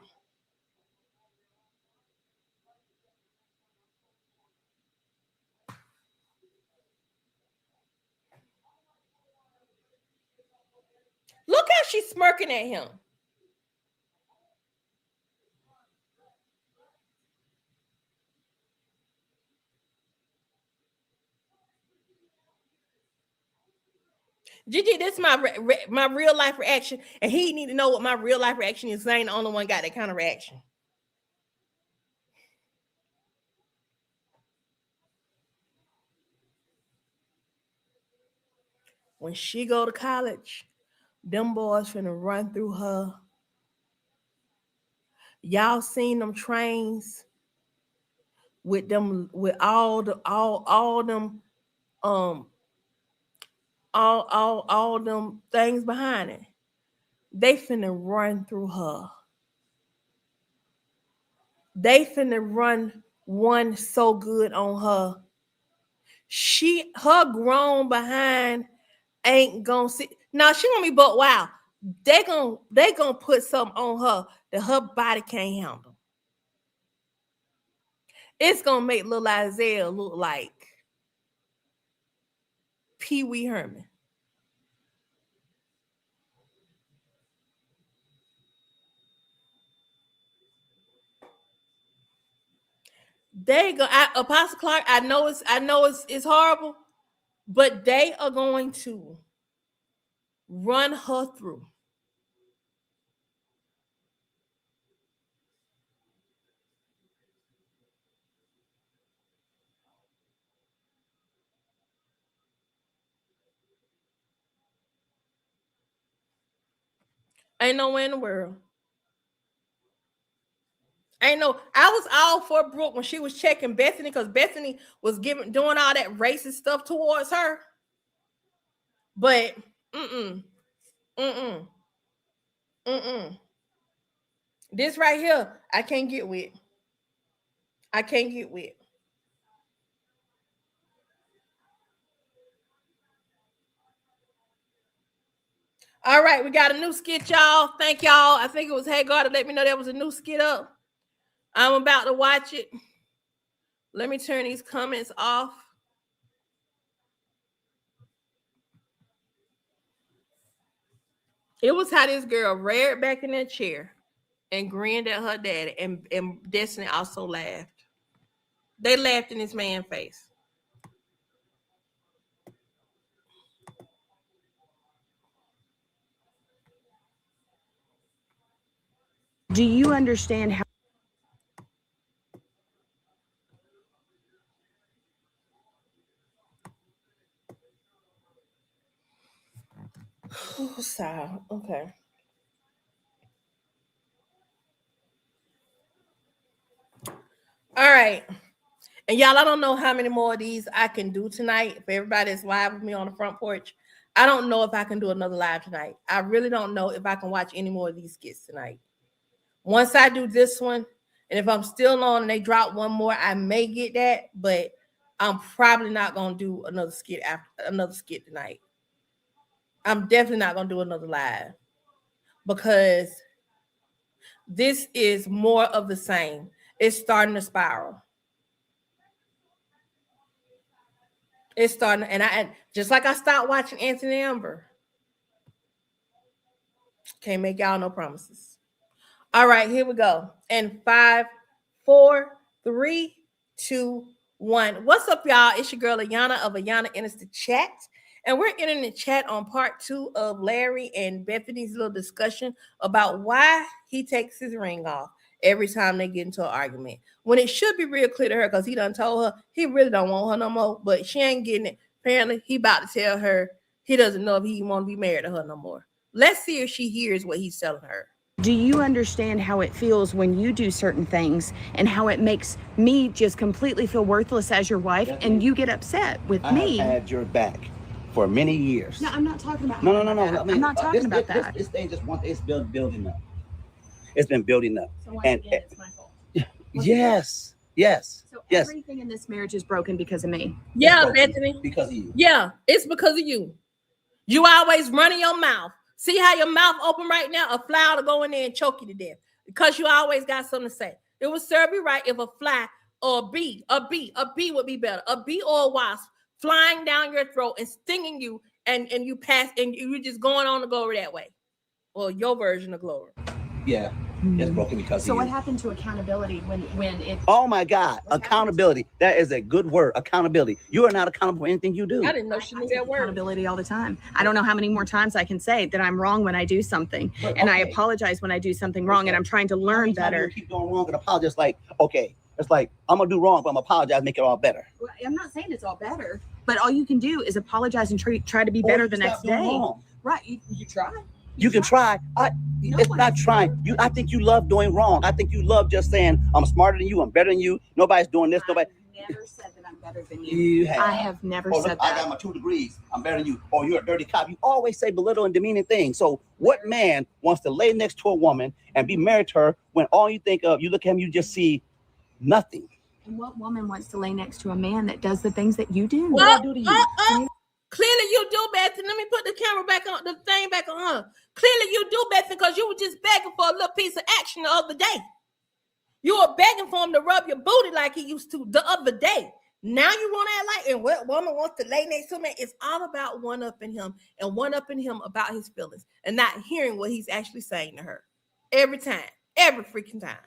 Look how she's smirking at him. Gigi, this is my real life reaction, and he need to know what my real life reaction is. I ain't the only one got that kind of reaction. When she go to college, them boys finna run through her. Y'all seen them trains with them with all them um all them things behind it. They finna run through her. They finna run one so good on her. Her grown behind ain't gonna see. Now she gonna be but wow. They gonna put something on her that her body can't handle. It's gonna make little Isaiah look like Pee Wee Herman. They go Apostle Clark. I know it's horrible, but they are going to run her through. Ain't nowhere in the world. Ain't no. I was all for Brooke when she was checking Bethany because Bethany was doing all that racist stuff towards her. But mm-mm, mm-mm, mm-mm. This right here, I can't get with. I can't get with. All right, we got a new skit, y'all. Thank y'all. I think it was Hagar to let me know there was a new skit up. I'm about to watch it. Let me turn these comments off. It was how this girl reared back in that chair and grinned at her daddy, and Destiny also laughed. They laughed in this man's face. Do you understand how? Oh, sorry. Okay. All right. And y'all, I don't know how many more of these I can do tonight. If everybody's live with me on the front porch, I don't know if I can do another live tonight. I really don't know if I can watch any more of these skits tonight. Once I do this one, and if I'm still on and they drop one more, I may get that, but I'm probably not gonna do another skit tonight. I'm definitely not gonna do another live because this is more of the same. It's starting to spiral. It's starting, and just like I stopped watching Anthony Amber. Can't make y'all no promises. All right, here we go. And 5, 4, 3, 2, 1. What's up, y'all? It's your girl Ayana of Ayana Enters the Chat. And we're entering the chat on part 2 of Larry and Bethany's little discussion about why he takes his ring off every time they get into an argument. When it should be real clear to her, because he done told her he really don't want her no more, but she ain't getting it. Apparently, he about to tell her he doesn't know if he want to be married to her no more. Let's see if she hears what he's telling her. Do you understand how it feels when you do certain things and how it makes me just completely feel worthless as your wife, and you get upset with me? I have had your back for many years. No, I'm not talking about No. I mean, I'm not talking about that. This thing just it's building up. It's been building up. So once again, it's my fault. Yes. So everything in this marriage is broken because of me. Yeah, Bethany. Because of you. Yeah, it's because of you. You always running your mouth. See how your mouth open right now? A fly will go in there and choke you to death because you always got something to say. It would serve you right if a fly or a bee would be better. A bee or a wasp flying down your throat and stinging you, and you pass, and you're just going on to glory that way. Well, your version of glory. Yeah, it's broken because of So you. what happened to accountability when it? Oh my God, accountability. That is a good word, accountability. You are not accountable for anything you do. I didn't know she knew that word. Accountability all the time. I don't know how many more times I can say that I'm wrong when I do something, But, and I okay. apologize when I do something wrong, and I'm trying to learn better. You keep doing wrong and apologize. Like, okay, it's like I'm gonna do wrong, but I'm gonna apologize, make it all better. Well, I'm not saying it's all better, but all you can do is apologize and try to be better the next day. Wrong. Right? You try. You can try. It's not trying. I think you love doing wrong. I think you love just saying, I'm smarter than you, I'm better than you. Nobody's doing this. Nobody. I've never said that I'm better than you. You have. I have never Look, said I that. got my 2 degrees. I'm better than you. Or you're a dirty cop. You always say belittle and demeaning things. So what man wants to lay next to a woman and be married to her when all you think of, you look at him, you just see nothing? And what woman wants to lay next to a man that does the things that you do? What do I do to you? Clearly you do, Bethany. Let me put the camera back on, the thing back on her. Clearly you do, Bethany, because you were just begging for a little piece of action the other day. You were begging for him to rub your booty like he used to the other day. Now you want to act like, and what woman wants to lay next to him? It's all about one-upping him and one-upping him about his feelings and not hearing what he's actually saying to her. Every time. Every freaking time.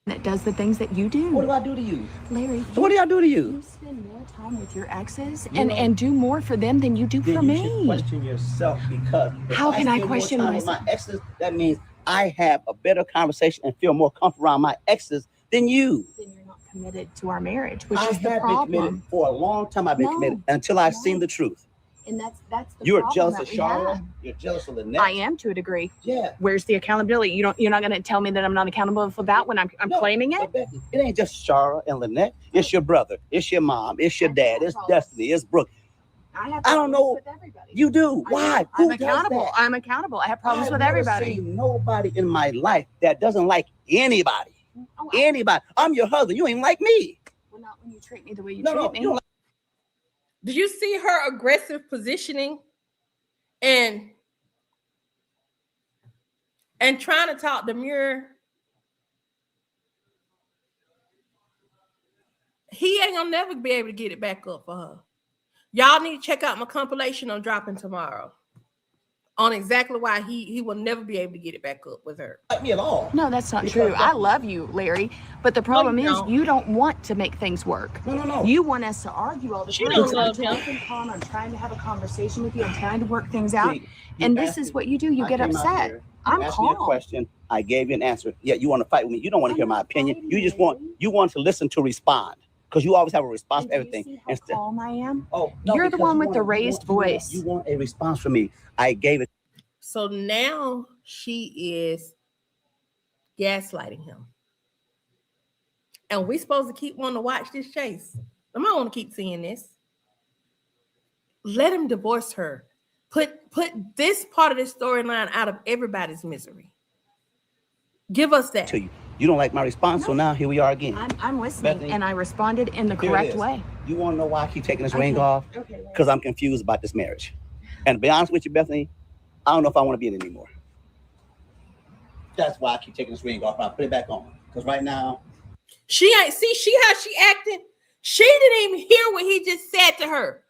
That does the things that you do. What do I do to you? Larry, So what do I do to you? you spend more time with your exes and do more for them than you do Then for you me. should question yourself, because if How can I spend more question time with myself? my exes, that means I have a better conversation and feel more comfortable around my exes than you. Then you're not committed to our marriage, which I is the have been committed problem. for a long time. I've been No, committed until I've no. seen the truth. And that's the You're problem jealous that of we Shara. have. You're jealous of Lynette. I am to a degree. Yeah. Where's the accountability? You're not going to tell me that I'm not accountable for that when I'm No, claiming it. but Becky, it ain't just Shara and Lynette. It's your brother. It's your mom. It's your dad. It's Destiny. It's Brooke. I have I don't problems know. with everybody. You do. Why? I'm Who does accountable. that? I'm accountable. I have problems I've with never everybody. seen nobody in my life that doesn't like anybody. Oh, Anybody. I'm your husband. You ain't like me. well, not when you treat me the way you No, treat no. me. You don't like Did you see her aggressive positioning and trying to talk the mirror? He ain't gonna never be able to get it back up for her. Y'all need to check out my compilation I'm dropping tomorrow on exactly why he will never be able to get it back up with her. me at all. No, that's not Because true. I love you, Larry. But the problem you is don't. you don't want to make things work. No. You want us to argue all the She time. don't So love I'm him. talking calm. I'm trying to have a conversation with you. I'm trying to work things out. See, you And this asked is me- what you do. You I get came out upset. here, you I'm asked me a calm. question. I gave you an answer. Yeah, you want to fight with me. You don't want to I'm hear my not opinion. fighting, You just Larry. want to listen to respond, because you always have a response And to do you everything. see how Instead, calm I am? oh, You're the because one you with the want- raised voice. You want a response from me. I gave it. So now she is gaslighting him. And we supposed to keep wanting to watch this chase. I might want to keep seeing this. Let him divorce her. Put this part of the storyline out of everybody's misery. Give us that. To you. You don't like my response, so now here we are again. I'm listening, Bethany, and I responded in the Here it correct is. way. You want to know why I keep taking this Okay. ring off? Okay. Because I'm confused about this marriage. And to be honest with you, Bethany, I don't know if I want to be in it anymore. That's why I keep taking this ring off. I put it back on. Because right now, She ain't see how she acting. She didn't even hear what he just said to her.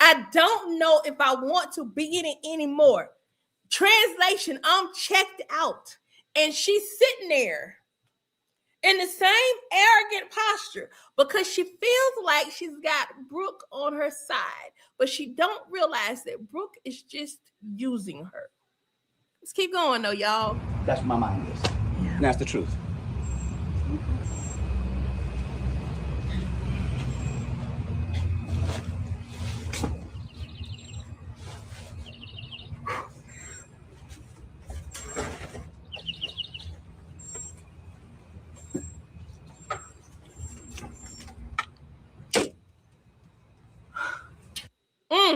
I don't know if I want to be in it anymore. Translation, I'm checked out. And she's sitting there in the same arrogant posture because she feels like she's got Brooke on her side, but she don't realize that Brooke is just using her. Let's keep going though, y'all. That's what my mind is. Yeah. And that's the truth.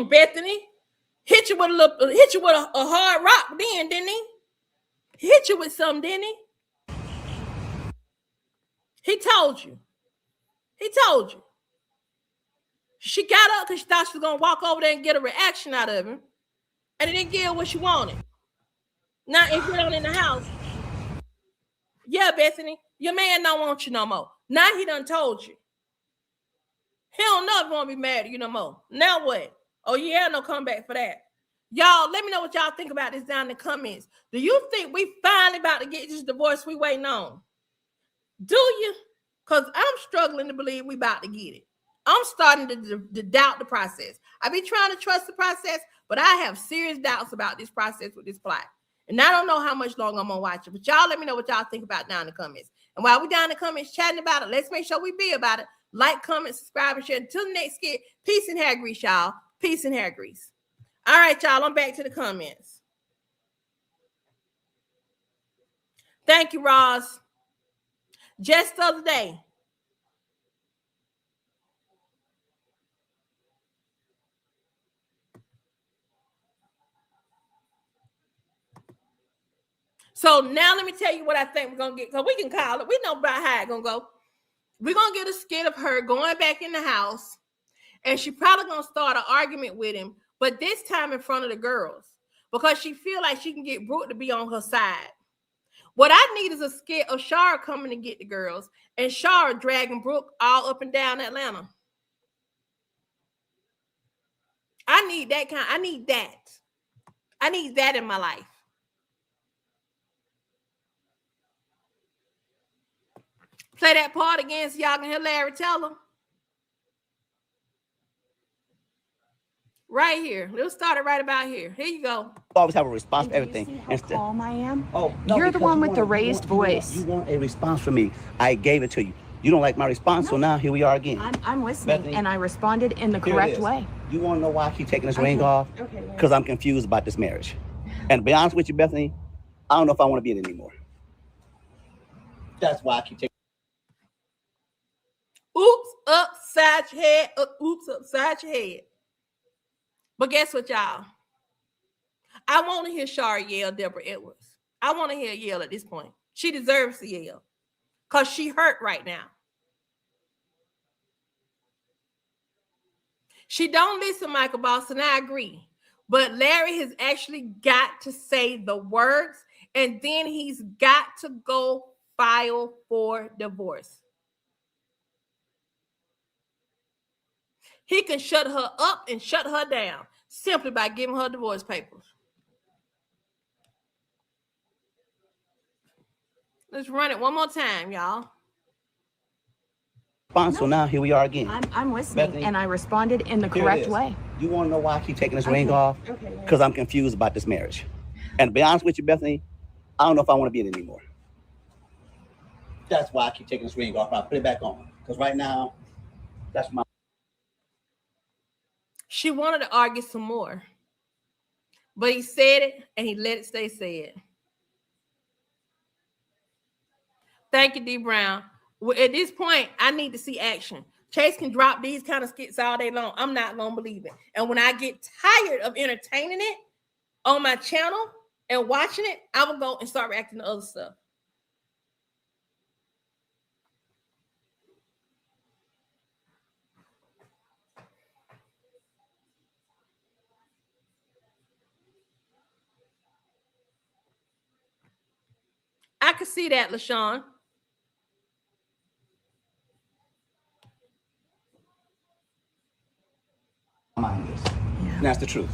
Bethany, hit you with a hard rock then, didn't he? Hit you with something, didn't he? He told you. He told you. She got up because she thought she was gonna walk over there and get a reaction out of him, and it didn't give her what she wanted. Now if you're in the house, yeah, Bethany, your man don't want you no more. Now he done told you. He don't know if he want to be married to you no more. Now what? Oh yeah, no comeback for that. Y'all, let me know what y'all think about this down in the comments. Do you think we finally about to get this divorce we waiting on? Do you? Because I'm struggling to believe we about to get it. I'm starting to doubt the process. I be trying to trust the process, but I have serious doubts about this process with this plot. And I don't know how much longer I'm going to watch it. But y'all let me know what y'all think about down in the comments. And while we down in the comments chatting about it, let's make sure we be about it. Like, comment, subscribe, and share. Until the next skit, peace and hair grease, y'all. Peace and hair grease. All right, y'all, I'm back to the comments. Thank you, Ross. Just the other day, so now let me tell you what I think we're going to get, because we can call it. We know about how it's going to go. We're going to get a skit of her going back in the house, and she probably going to start an argument with him, but this time in front of the girls, because she feel like she can get Brooke to be on her side. What I need is a skit of Shara coming to get the girls, and Shara dragging Brooke all up and down Atlanta. I need that kind. I need that. I need that in my life. Play that part again so y'all can hear Larry tell them. Right here. Let's start it right about here. Here you go. Always have a response to everything. Do you see how calm I am? Oh, no, you're the one with the raised voice. You want a response from me. I gave it to you. You don't like my response, so now here we are again. I'm listening, Bethany, and I responded in the correct way. You want to know why I keep taking this ring off? Okay. Because I'm confused about this marriage. And to be honest with you, Bethany, I don't know if I want to be in it anymore. That's why I keep taking. Oops, upside your head. Oops, upside your head. But guess what, y'all? I want to hear Shara yell Deborah Edwards. I want to hear her yell at this point. She deserves to yell because she hurt right now. She don't listen, Michael Boss, and I agree. But Larry has actually got to say the words, and then he's got to go file for divorce. He can shut her up and shut her down simply by giving her divorce papers. Let's run it one more time, y'all. So now here we are again. I'm listening, Bethany, and I responded in the correct way. You want to know why I keep taking this ring off? Because I'm confused about this marriage. And to be honest with you, Bethany, I don't know if I want to be in it anymore. That's why I keep taking this ring off. I'll put it back on. Because right now, that's my... She wanted to argue some more. But he said it, and he let it stay said. Thank you, D. Brown. Well, at this point, I need to see action. Chase can drop these kind of skits all day long. I'm not going to believe it. And when I get tired of entertaining it on my channel and watching it, I will go and start reacting to other stuff. I can see that, LaShawn. Mind this. And that's the truth.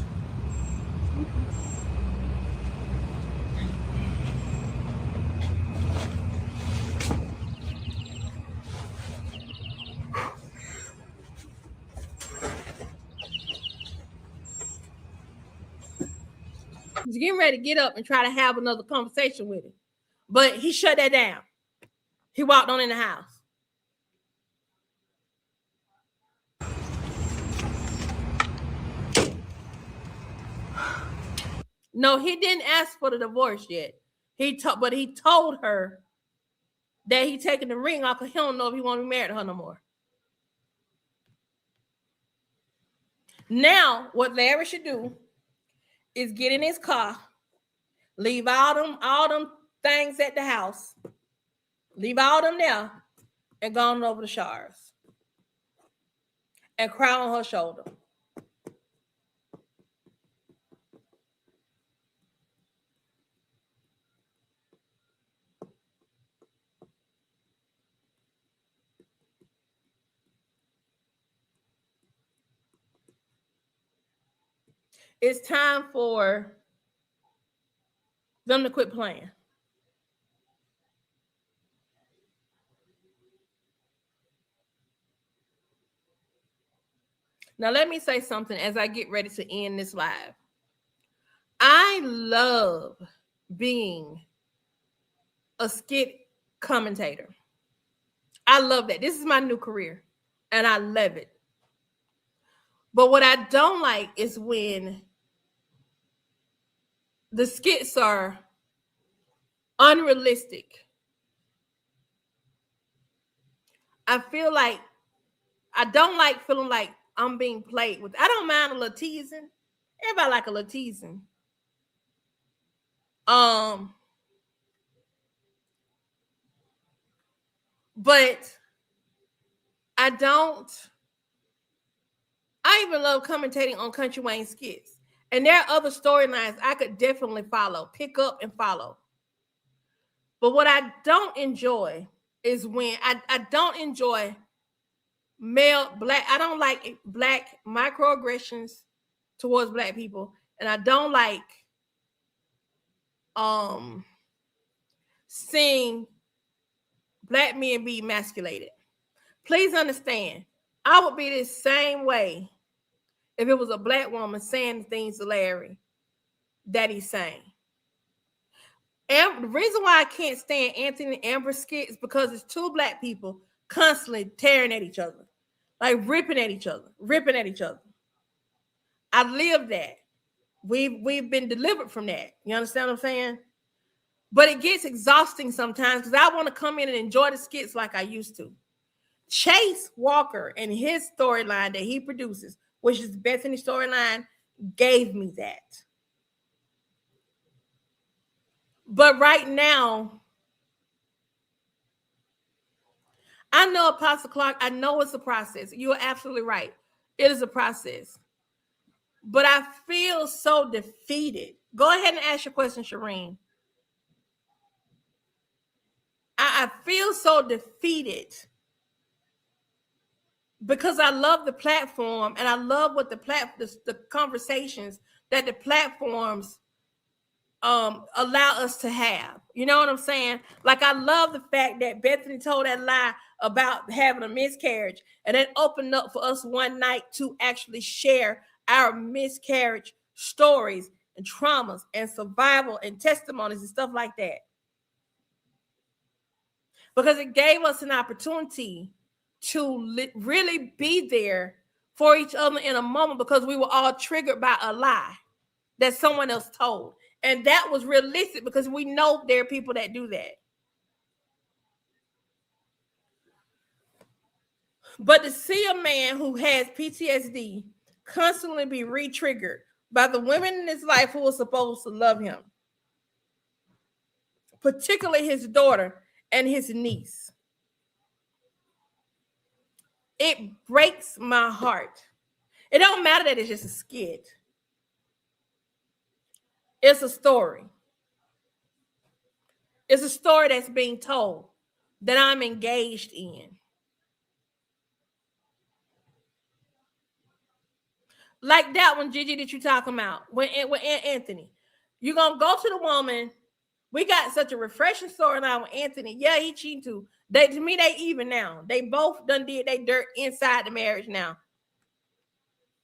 He's getting ready to get up and try to have another conversation with him. But he shut that down. He walked on in the house. No, he didn't ask for the divorce yet. But he told her that he taking the ring off because he don't know if he want to be married to her no more. Now, what Larry should do is get in his car, leave all them things at the house, leave all them there, and go on over to Shars and cry on her shoulder. It's time for them to quit playing. Now, let me say something as I get ready to end this live. I love being a skit commentator. I love that. This is my new career, and I love it. But what I don't like is when the skits are unrealistic. I feel like I don't like feeling like I'm being played with. I don't mind a little teasing. Everybody like a little teasing. But I even love commentating on Country Wayne skits. And there are other storylines I could definitely pick up and follow. But what I don't enjoy is when I don't enjoy I don't like black microaggressions towards black people. And I don't like seeing black men be emasculated. Please understand, I would be the same way if it was a black woman saying things to Larry that he's saying. And the reason why I can't stand Anthony and Amber skit is because it's two black people constantly tearing at each other, like ripping at each other. I live that. We've been delivered from that. You understand what I'm saying? But it gets exhausting sometimes because I want to come in and enjoy the skits like I used to. Chase Walker and his storyline that he produces, which is Bethany's storyline, gave me that. But right now, I know Apostle Clark, I know it's a process. You're absolutely right. It is a process. But I feel so defeated. Go ahead and ask your question, Shireen. I feel so defeated because I love the platform and I love what the conversations that the platforms allow us to have. You know what I'm saying? Like, I love the fact that Bethany told that lie about having a miscarriage, and it opened up for us one night to actually share our miscarriage stories and traumas and survival and testimonies and stuff like that. Because it gave us an opportunity to really be there for each other in a moment, because we were all triggered by a lie that someone else told. And that was realistic because we know there are people that do that. But to see a man who has PTSD constantly be re-triggered by the women in his life who are supposed to love him, particularly his daughter and his niece, it breaks my heart. It don't matter that it's just a skit. It's a story. It's a story that's being told that I'm engaged in. Like that one, Gigi, that you talking about with Aunt Anthony. You're gonna go to the woman. We got such a refreshing storyline with Anthony. Yeah, he cheating too. They to me, they even now. They both done did they dirt inside the marriage now.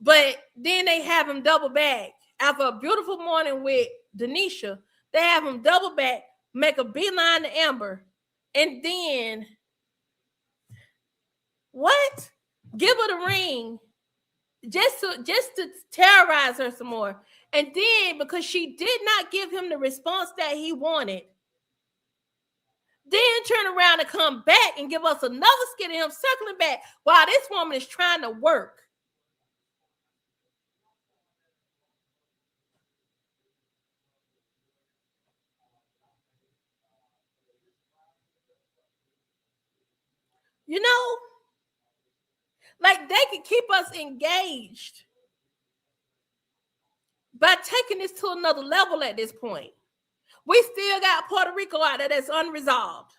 But then they have him double back. After a beautiful morning with Denisha, they have him double back, make a beeline to Amber, and then what? Give her the ring just to terrorize her some more. And then because she did not give him the response that he wanted, then turn around and come back and give us another skit of him circling back while this woman is trying to work. You know, like they could keep us engaged by taking this to another level at this point. We still got Puerto Rico out there that's unresolved.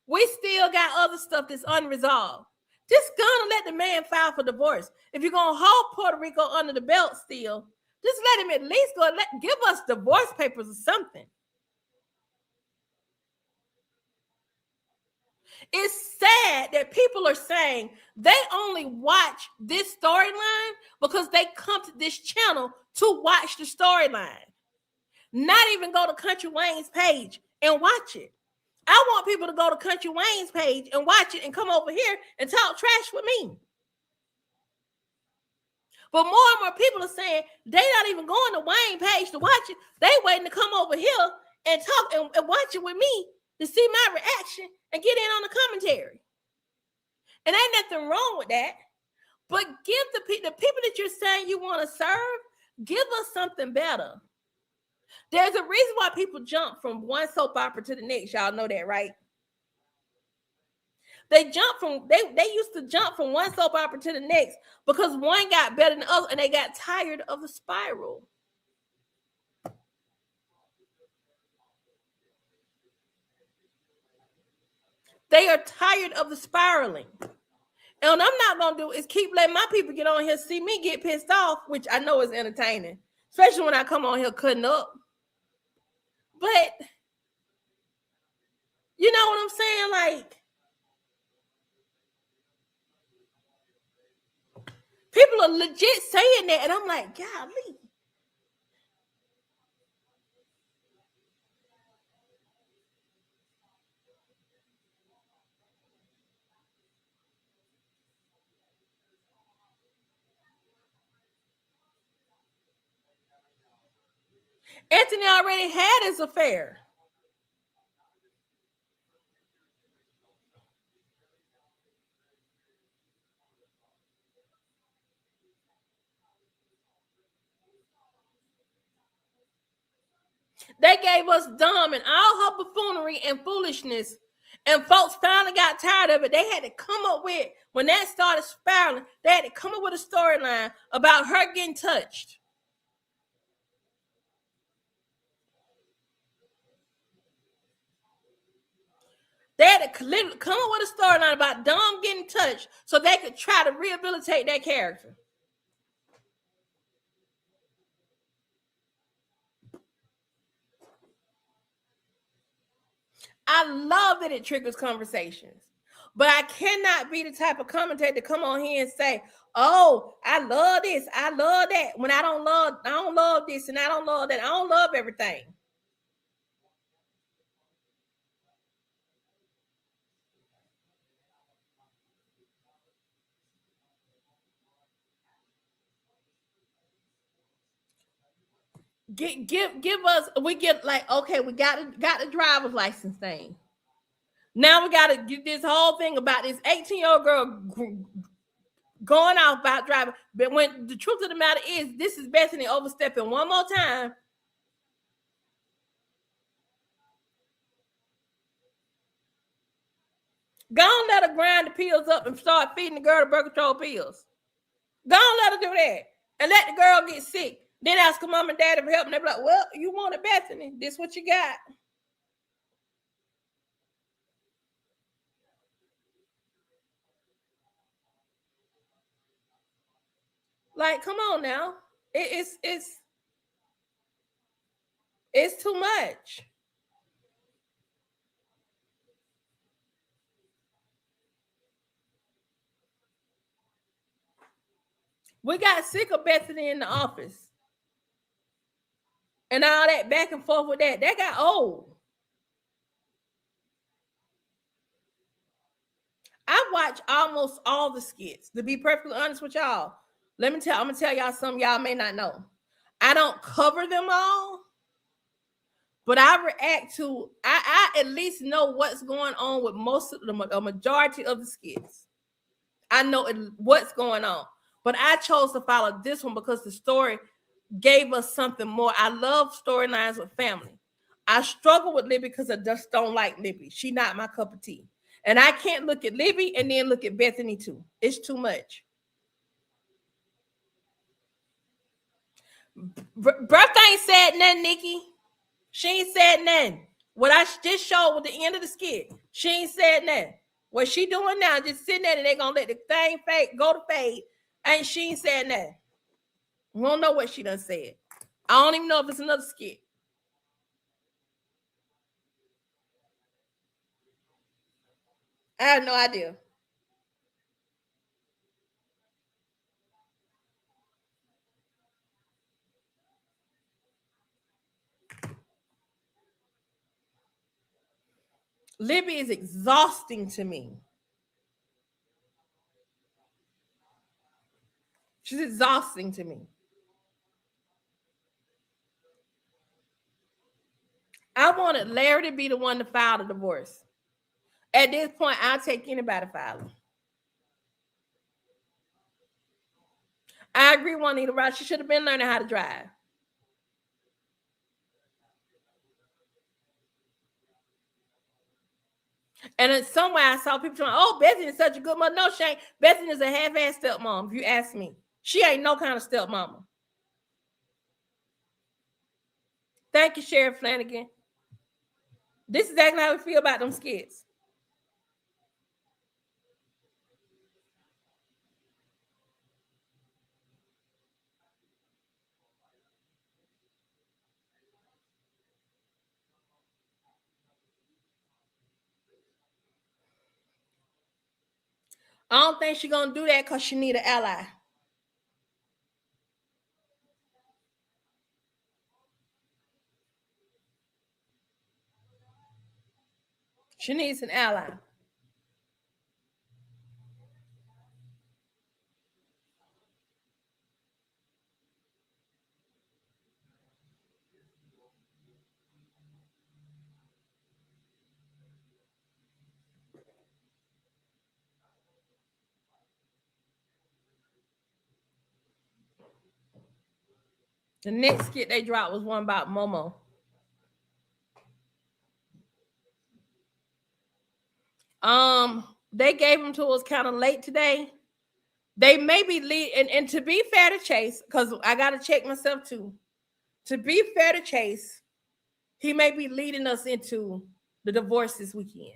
We still got other stuff that's unresolved. Just gonna let the man file for divorce. If you're gonna hold Puerto Rico under the belt still, just let him at least give us divorce papers or something. It's sad that people are saying they only watch this storyline because they come to this channel to watch the storyline. Not even go to Country Wayne's page and watch it. I want people to go to Country Wayne's page and watch it and come over here and talk trash with me. But more and more people are saying they're not even going to Wayne page to watch it. They waiting to come over here and talk and watch it with me to see my reaction and get in on the commentary. And ain't nothing wrong with that. But give the people that you're saying you want to serve, give us something better. There's a reason why people jump from one soap opera to the next. Y'all know that, right? They used to jump from one soap opera to the next because one got better than the other and they got tired of the spiral. They are tired of the spiraling. And what I'm not going to do is keep letting my people get on here, see me get pissed off, which I know is entertaining, especially when I come on here cutting up. But, you know what I'm saying? Like, people are legit saying that, and I'm like, golly. Anthony already had his affair. They gave us dumb and all her buffoonery and foolishness. And folks finally got tired of it. They had to come up with, when that started spiraling, they had to come up with a storyline about her getting touched. They had to literally come up with a storyline about Dom getting touched so they could try to rehabilitate that character. I love that it triggers conversations, but I cannot be the type of commentator to come on here and say, "Oh, I love this, I love that," when I don't love this, and I don't love that. I don't love everything. Give us. We get like, okay, we got the driver's license thing. Now we got to get this whole thing about this 18-year-old girl going off about driving. But when the truth of the matter is, this is Bethany overstepping one more time. Go on, let her grind the pills up and start feeding the girl the birth control pills. Go on, let her do that. And let the girl get sick. Then ask her mom and daddy for help. And they be like, well, you wanted Bethany. This what you got. Like, come on now. It's too much. We got sick of Bethany in the office and all that back and forth with that. That got old. I watch almost all the skits. To be perfectly honest with y'all, I'm gonna tell y'all something y'all may not know. I don't cover them all, but I react to. I at least know what's going on with most of them, a majority of the skits. I know what's going on, but I chose to follow this one because the story gave us something more. I love storylines with family. I struggle with Libby because I just don't like Libby. She not my cup of tea. And I can't look at Libby and then look at Bethany too. It's too much. Birthday ain't said nothing, Nikki. She ain't said nothing. What I just showed with the end of the skit, she ain't said nothing. What she doing now, just sitting there and they gonna let the thing fade, go to fade, and she ain't said nothing. We don't know what she done said. I don't even know if it's another skit. I have no idea. Libby is exhausting to me. She's exhausting to me. I wanted Larry to be the one to file the divorce. At this point, I'll take anybody filing. I agree, Juanita Ross. She should have been learning how to drive. And then somewhere I saw people saying, "Oh, Bethany is such a good mother." No, she ain't. Bethany is a half-ass stepmom. If you ask me, she ain't no kind of stepmama. Thank you, Sheriff Flanagan. This is exactly how we feel about them skits. I don't think she's gonna do that because she need an ally. She needs an ally. The next skit they dropped was one about Momo. They gave them to us kind of late today. They may be lead, and to be fair to Chase, because I gotta check myself too. To be fair to Chase, he may be leading us into the divorce this weekend.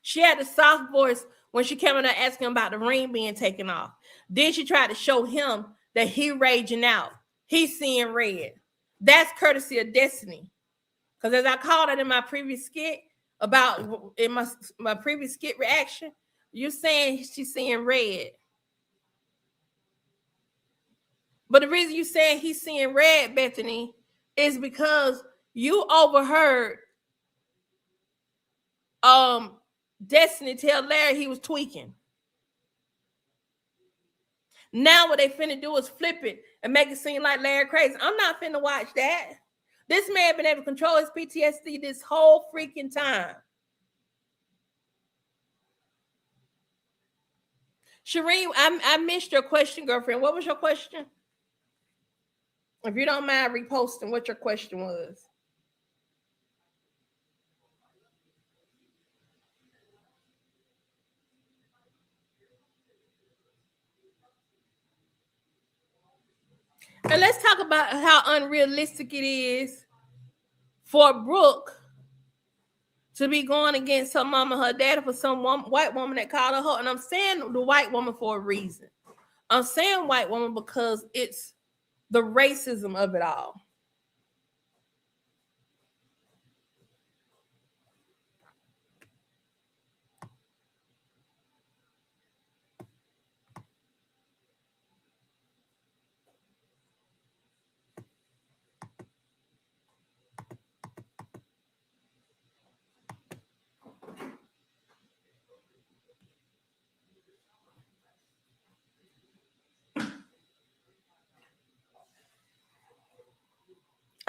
She had a soft voice when she came in there asking about the ring being taken off. Then she tried to show him that he raging out. He's seeing red. That's courtesy of Destiny. Because as I called it in my previous skit about in my previous skit reaction, you're saying she's seeing red. But the reason you saying he's seeing red, Bethany, is because you overheard um Destiny tell Larry he was tweaking. Now what they finna do is flip it and make it seem like Larry crazy. I'm not finna watch that. This man been able to control his PTSD this whole freaking time. Shireen, I missed your question, girlfriend. What was your question? If you don't mind reposting what your question was. And let's talk about how unrealistic it is for Brooke to be going against her mama and her daddy for some white woman that called her hoe. And I'm saying the white woman for a reason. I'm saying white woman because it's the racism of it all.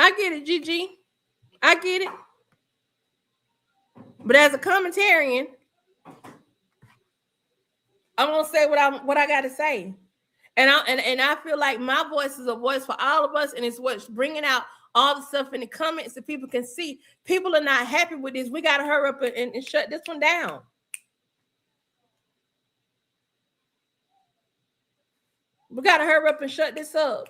I get it, Gigi. I get it. But as a commentarian, I'm gonna say what I got to say, and I feel like my voice is a voice for all of us, and it's what's bringing out all the stuff in the comments that people can see. People are not happy with this. We got to hurry up and shut this one down. We got to hurry up and shut this up.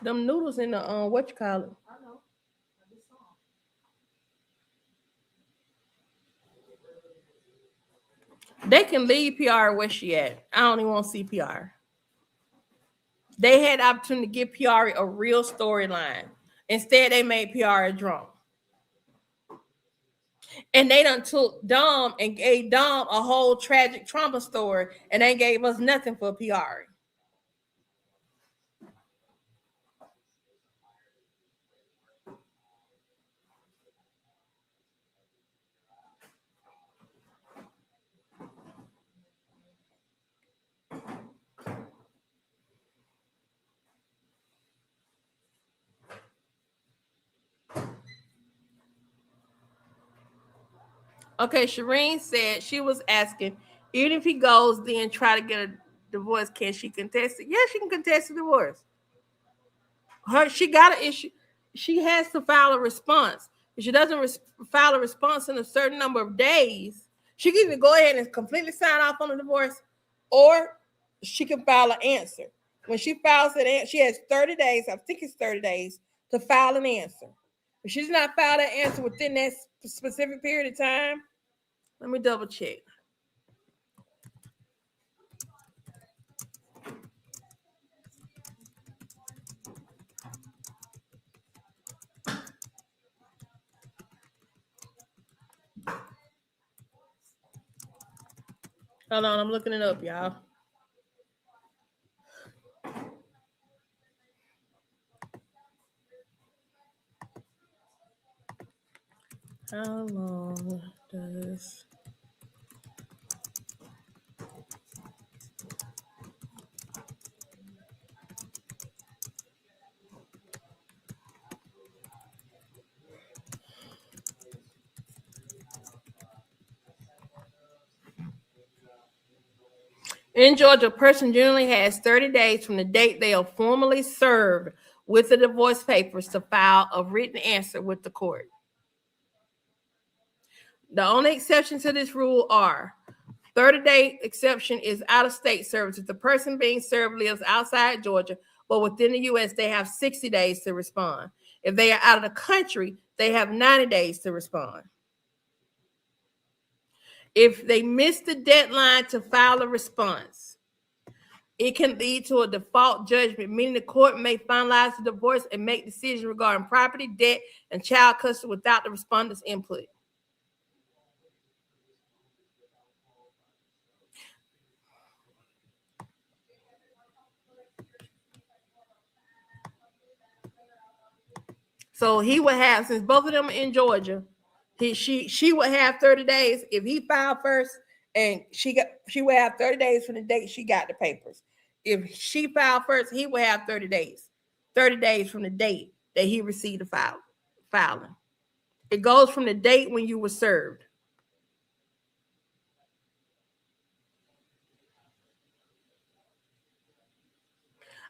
Them noodles in the what you call it? They can leave PR where she at. I don't even want to see PR. They had the opportunity to give PR a real storyline. Instead, they made PR a drunk. And they done took Dom and gave Dom a whole tragic trauma story, and they gave us nothing for PR. Okay, Shireen said she was asking, even if he goes, then try to get a divorce, can she contest it? Yeah, she can contest the divorce. She got an issue. She has to file a response. If she doesn't file a response in a certain number of days, she can either go ahead and completely sign off on the divorce, or she can file an answer. When she files it, she has 30 days. I think it's 30 days to file an answer. If she's not filed an answer within that specific period of time, let me double check. Hold on, I'm looking it up, y'all. How long does in Georgia, a person generally has 30 days from the date they are formally served with the divorce papers to file a written answer with the court. The only exceptions to this rule are 30-day exception is out-of-state service. If the person being served lives outside Georgia, but within the U.S., they have 60 days to respond. If they are out of the country, they have 90 days to respond. If they miss the deadline to file a response, it can lead to a default judgment, meaning the court may finalize the divorce and make decisions regarding property, debt, and child custody without the respondent's input. So he would have, since both of them are in Georgia, she would have 30 days if he filed first, and she would have 30 days from the date she got the papers. If she filed first, he would have 30 days. 30 days from the date that he received the filing. It goes from the date when you were served.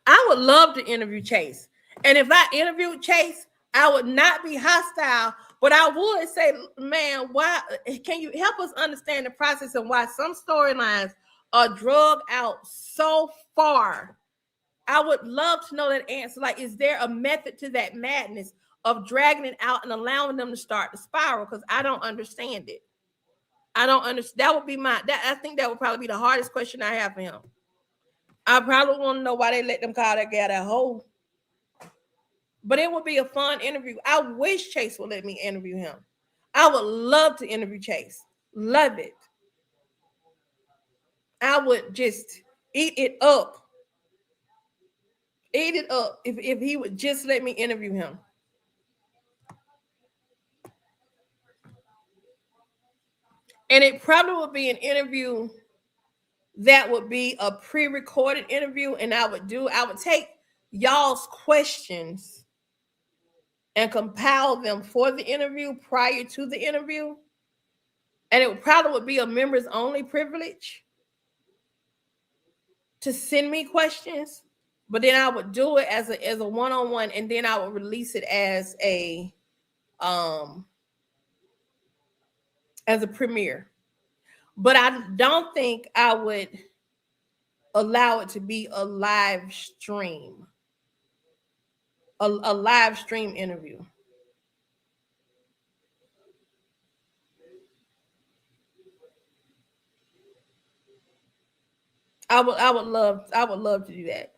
I would love to interview Chase. And if I interviewed Chase, I would not be hostile, but I would say, man, why can you help us understand the process and why some storylines are drug out so far? I would love to know that answer. Like, is there a method to that madness of dragging it out and allowing them to start the spiral? Because I don't understand it. I don't understand. That would be I think that would probably be the hardest question I have for him. I probably want to know why they let them call that guy that hoe. But it would be a fun interview. I wish Chase would let me interview him. I would love to interview Chase. Love it. I would just eat it up. Eat it up if he would just let me interview him. And it probably would be an interview that would be a pre-recorded interview. And I would take y'all's questions and compile them for the interview prior to the interview. And it probably would be a members only privilege to send me questions, but then I would do it as a one-on-one, and then I would release it as a premiere. But I don't think I would allow it to be a live stream, a live stream interview. I would love to do that.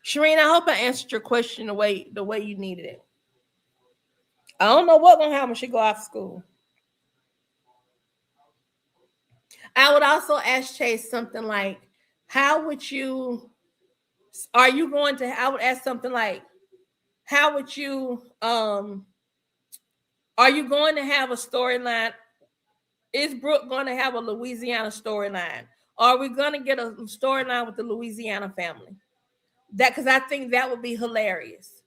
Shireen, I hope I answered your question the way you needed it. I don't know what's gonna happen when she go off school. I would also ask Chase something like, how would you, are you going to, I would ask something like, how would you, are you going to have a storyline? Is Brooke going to have a Louisiana storyline? Are we going to get a storyline with the Louisiana family? That, because I think that would be hilarious.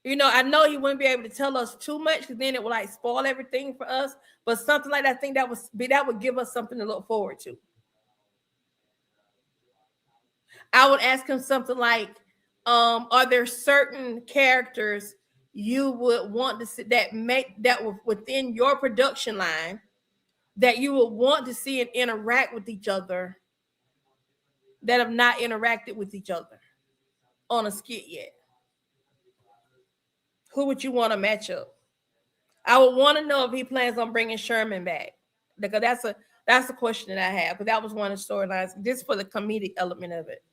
You know, I know he wouldn't be able to tell us too much because then it would like spoil everything for us. But something like that, I think that would give us something to look forward to. I would ask him something like, are there certain characters you would want to see that were within your production line that you would want to see and interact with each other that have not interacted with each other on a skit yet? Who would you want to match up? I would want to know if he plans on bringing Sherman back, because that's a question that I have. But that was one of the storylines, just for the comedic element of it.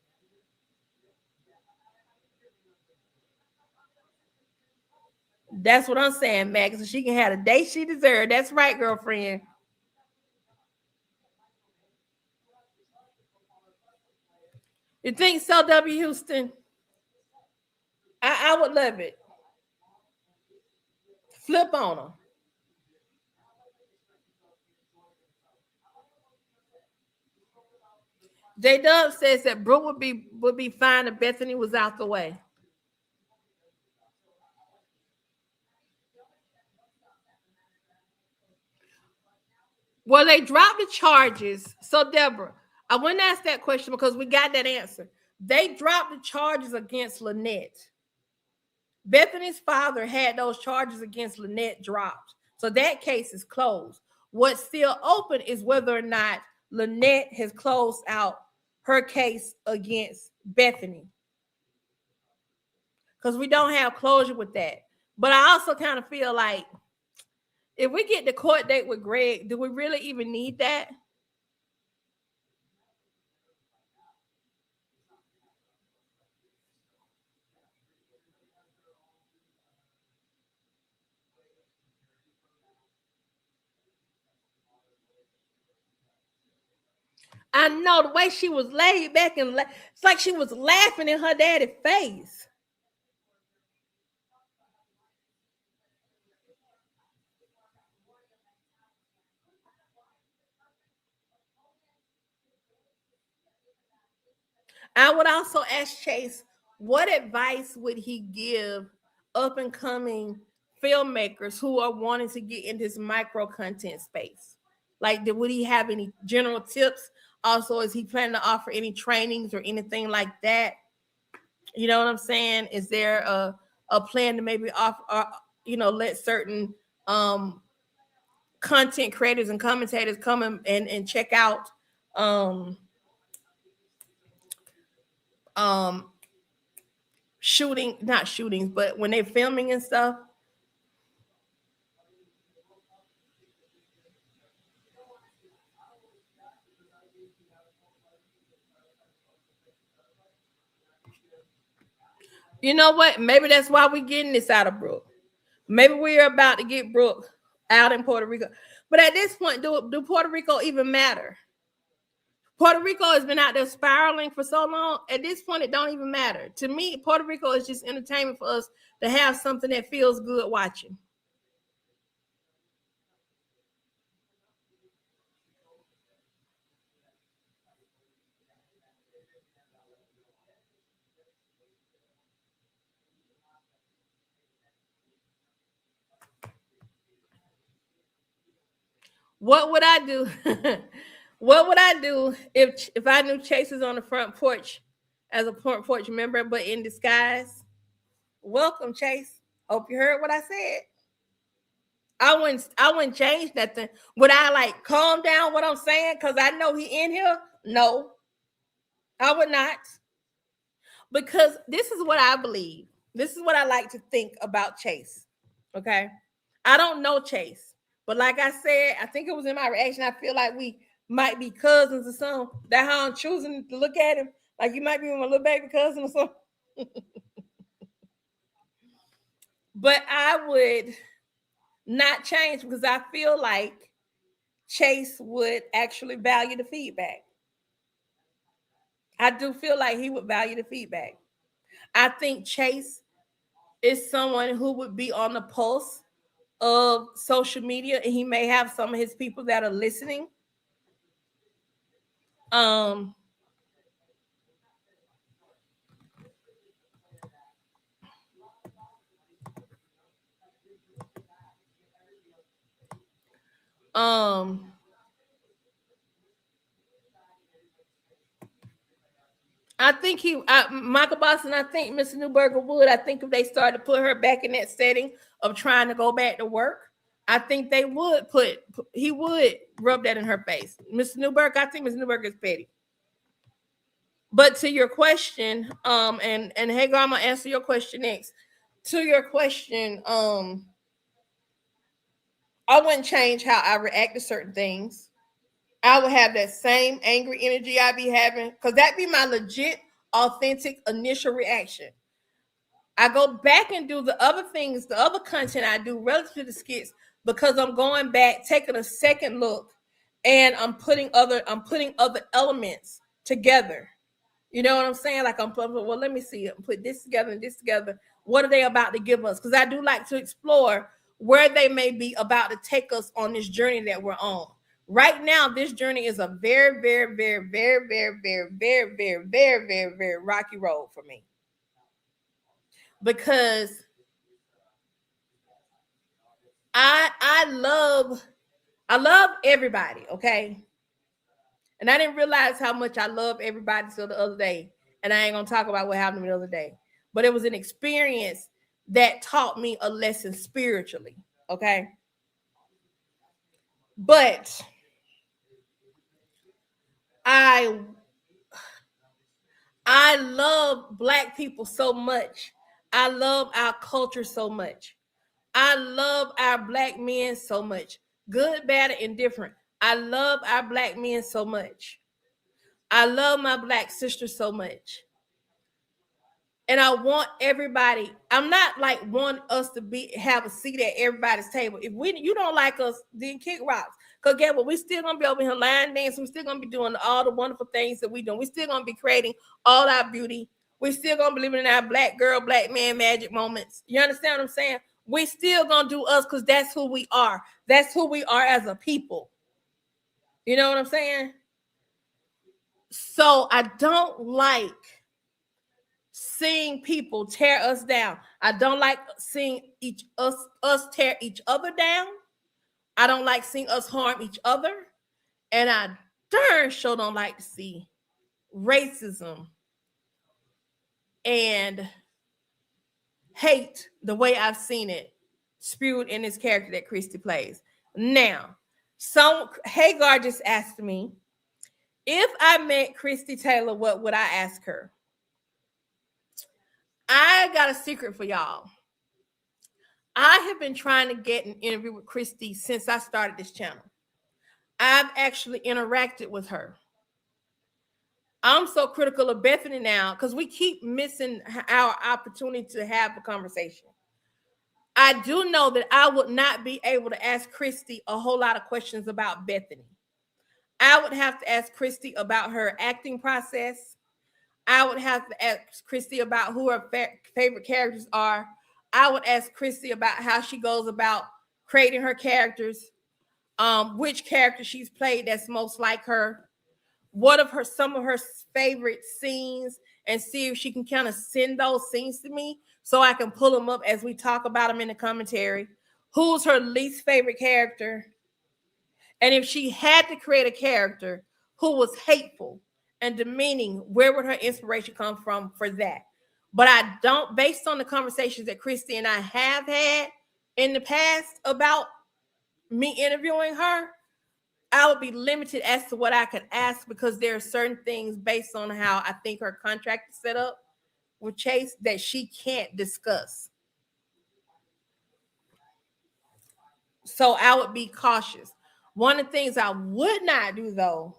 That's what I'm saying, Max. So she can have the day she deserved. That's right, girlfriend. You think so, W. Houston? I would love it. Flip on them. J Dub says that Brooke would be fine if Bethany was out the way. Well, they dropped the charges. So, Deborah, I wouldn't ask that question because we got that answer. They dropped the charges against Lynette. Bethany's father had those charges against Lynette dropped. So that case is closed. What's still open is whether or not Lynette has closed out her case against Bethany. Because we don't have closure with that. But I also kind of feel like if we get the court date with Greg, do we really even need that? I know the way she was laid back and it's like she was laughing in her daddy's face. I would also ask Chase, what advice would he give up and coming filmmakers who are wanting to get in this micro content space? Like, would he have any general tips Also, is he planning to offer any trainings or anything like that? You know what I'm saying? Is there a plan to maybe offer, let certain content creators and commentators come and check out um, um, not shootings, but when they're filming and stuff? You know what? Maybe that's why we're getting this out of Brooke. Maybe we're about to get Brooke out in Puerto Rico. But at this point, do Puerto Rico even matter? Puerto Rico has been out there spiraling for so long. At this point, it don't even matter. To me, Puerto Rico is just entertainment for us to have something that feels good watching. What would I do? What would I do if I knew Chase was on the front porch as a front porch member, but in disguise? Welcome, Chase. Hope you heard what I said. I wouldn't change nothing. Would I like calm down what I'm saying because I know he in here? No, I would not. Because this is what I believe. This is what I like to think about Chase. Okay. I don't know Chase, but like I said, I think it was in my reaction. I feel like we might be cousins or something. That's how I'm choosing to look at him. Like you might be my little baby cousin or something. But I would not change because I feel like Chase would actually value the feedback. I do feel like he would value the feedback. I think Chase is someone who would be on the pulse of social media, and he may have some of his people that are listening. Um, um, I think Michael Boston. I think Mr. Newberger would. I think if they started to put her back in that setting of trying to go back to work, I think they would he would rub that in her face. Mr. Newberger, I think Mr. Newberger is petty. But to your question, and Hagar, I'm gonna answer your question next. To your question, I wouldn't change how I react to certain things. I would have that same angry energy I be having, because that'd be my legit, authentic initial reaction. I go back and do the other things, the other content I do relative to the skits, because I'm going back, taking a second look, and I'm putting other elements together. You know what I'm saying? Like well, let me see. Put this together and this together. What are they about to give us? Because I do like to explore where they may be about to take us on this journey that we're on. Right now, this journey is a very, very, very, very, very, very, very, very, very, very, very rocky road for me. Because I love everybody, okay? And I didn't realize how much I love everybody till the other day. And I ain't gonna talk about what happened the other day. But it was an experience that taught me a lesson spiritually. Okay. But I I love black people so much. I love our culture so much. I love our black men so much. Good, bad, and indifferent. I love our black men so much. I love my black sisters so much. And I want everybody. I'm not like want us to have a seat at everybody's table. If you don't like us, then kick rocks. Cause get what, we still gonna be over here line dancing. We still gonna be doing all the wonderful things that we do. We still gonna be creating all our beauty. We still gonna be living in our black girl, black man magic moments. You understand what I'm saying? We still gonna do us because that's who we are. That's who we are as a people. You know what I'm saying? So I don't like seeing people tear us down. I don't like seeing us tear each other down. I don't like seeing us harm each other. And I darn sure don't like to see racism and hate the way I've seen it spewed in this character that Christy plays. Now, Hagar just asked me, if I met Christy Taylor, what would I ask her? I got a secret for y'all. I have been trying to get an interview with Christy since I started this channel. I've actually interacted with her. I'm so critical of Bethany now because we keep missing our opportunity to have a conversation. I do know that I would not be able to ask Christy a whole lot of questions about Bethany. I would have to ask Christy about her acting process. I would have to ask Christy about who her favorite characters are. I would ask Christy about how she goes about creating her characters, which character she's played that's most like her, what of her some of her favorite scenes, and see if she can kind of send those scenes to me so I can pull them up as we talk about them in the commentary. Who's her least favorite character? And if she had to create a character who was hateful and demeaning, where would her inspiration come from for that? But I don't, based on the conversations that Christy and I have had in the past about me interviewing her, I would be limited as to what I could ask because there are certain things based on how I think her contract is set up with Chase that she can't discuss. So I would be cautious. One of the things I would not do, though,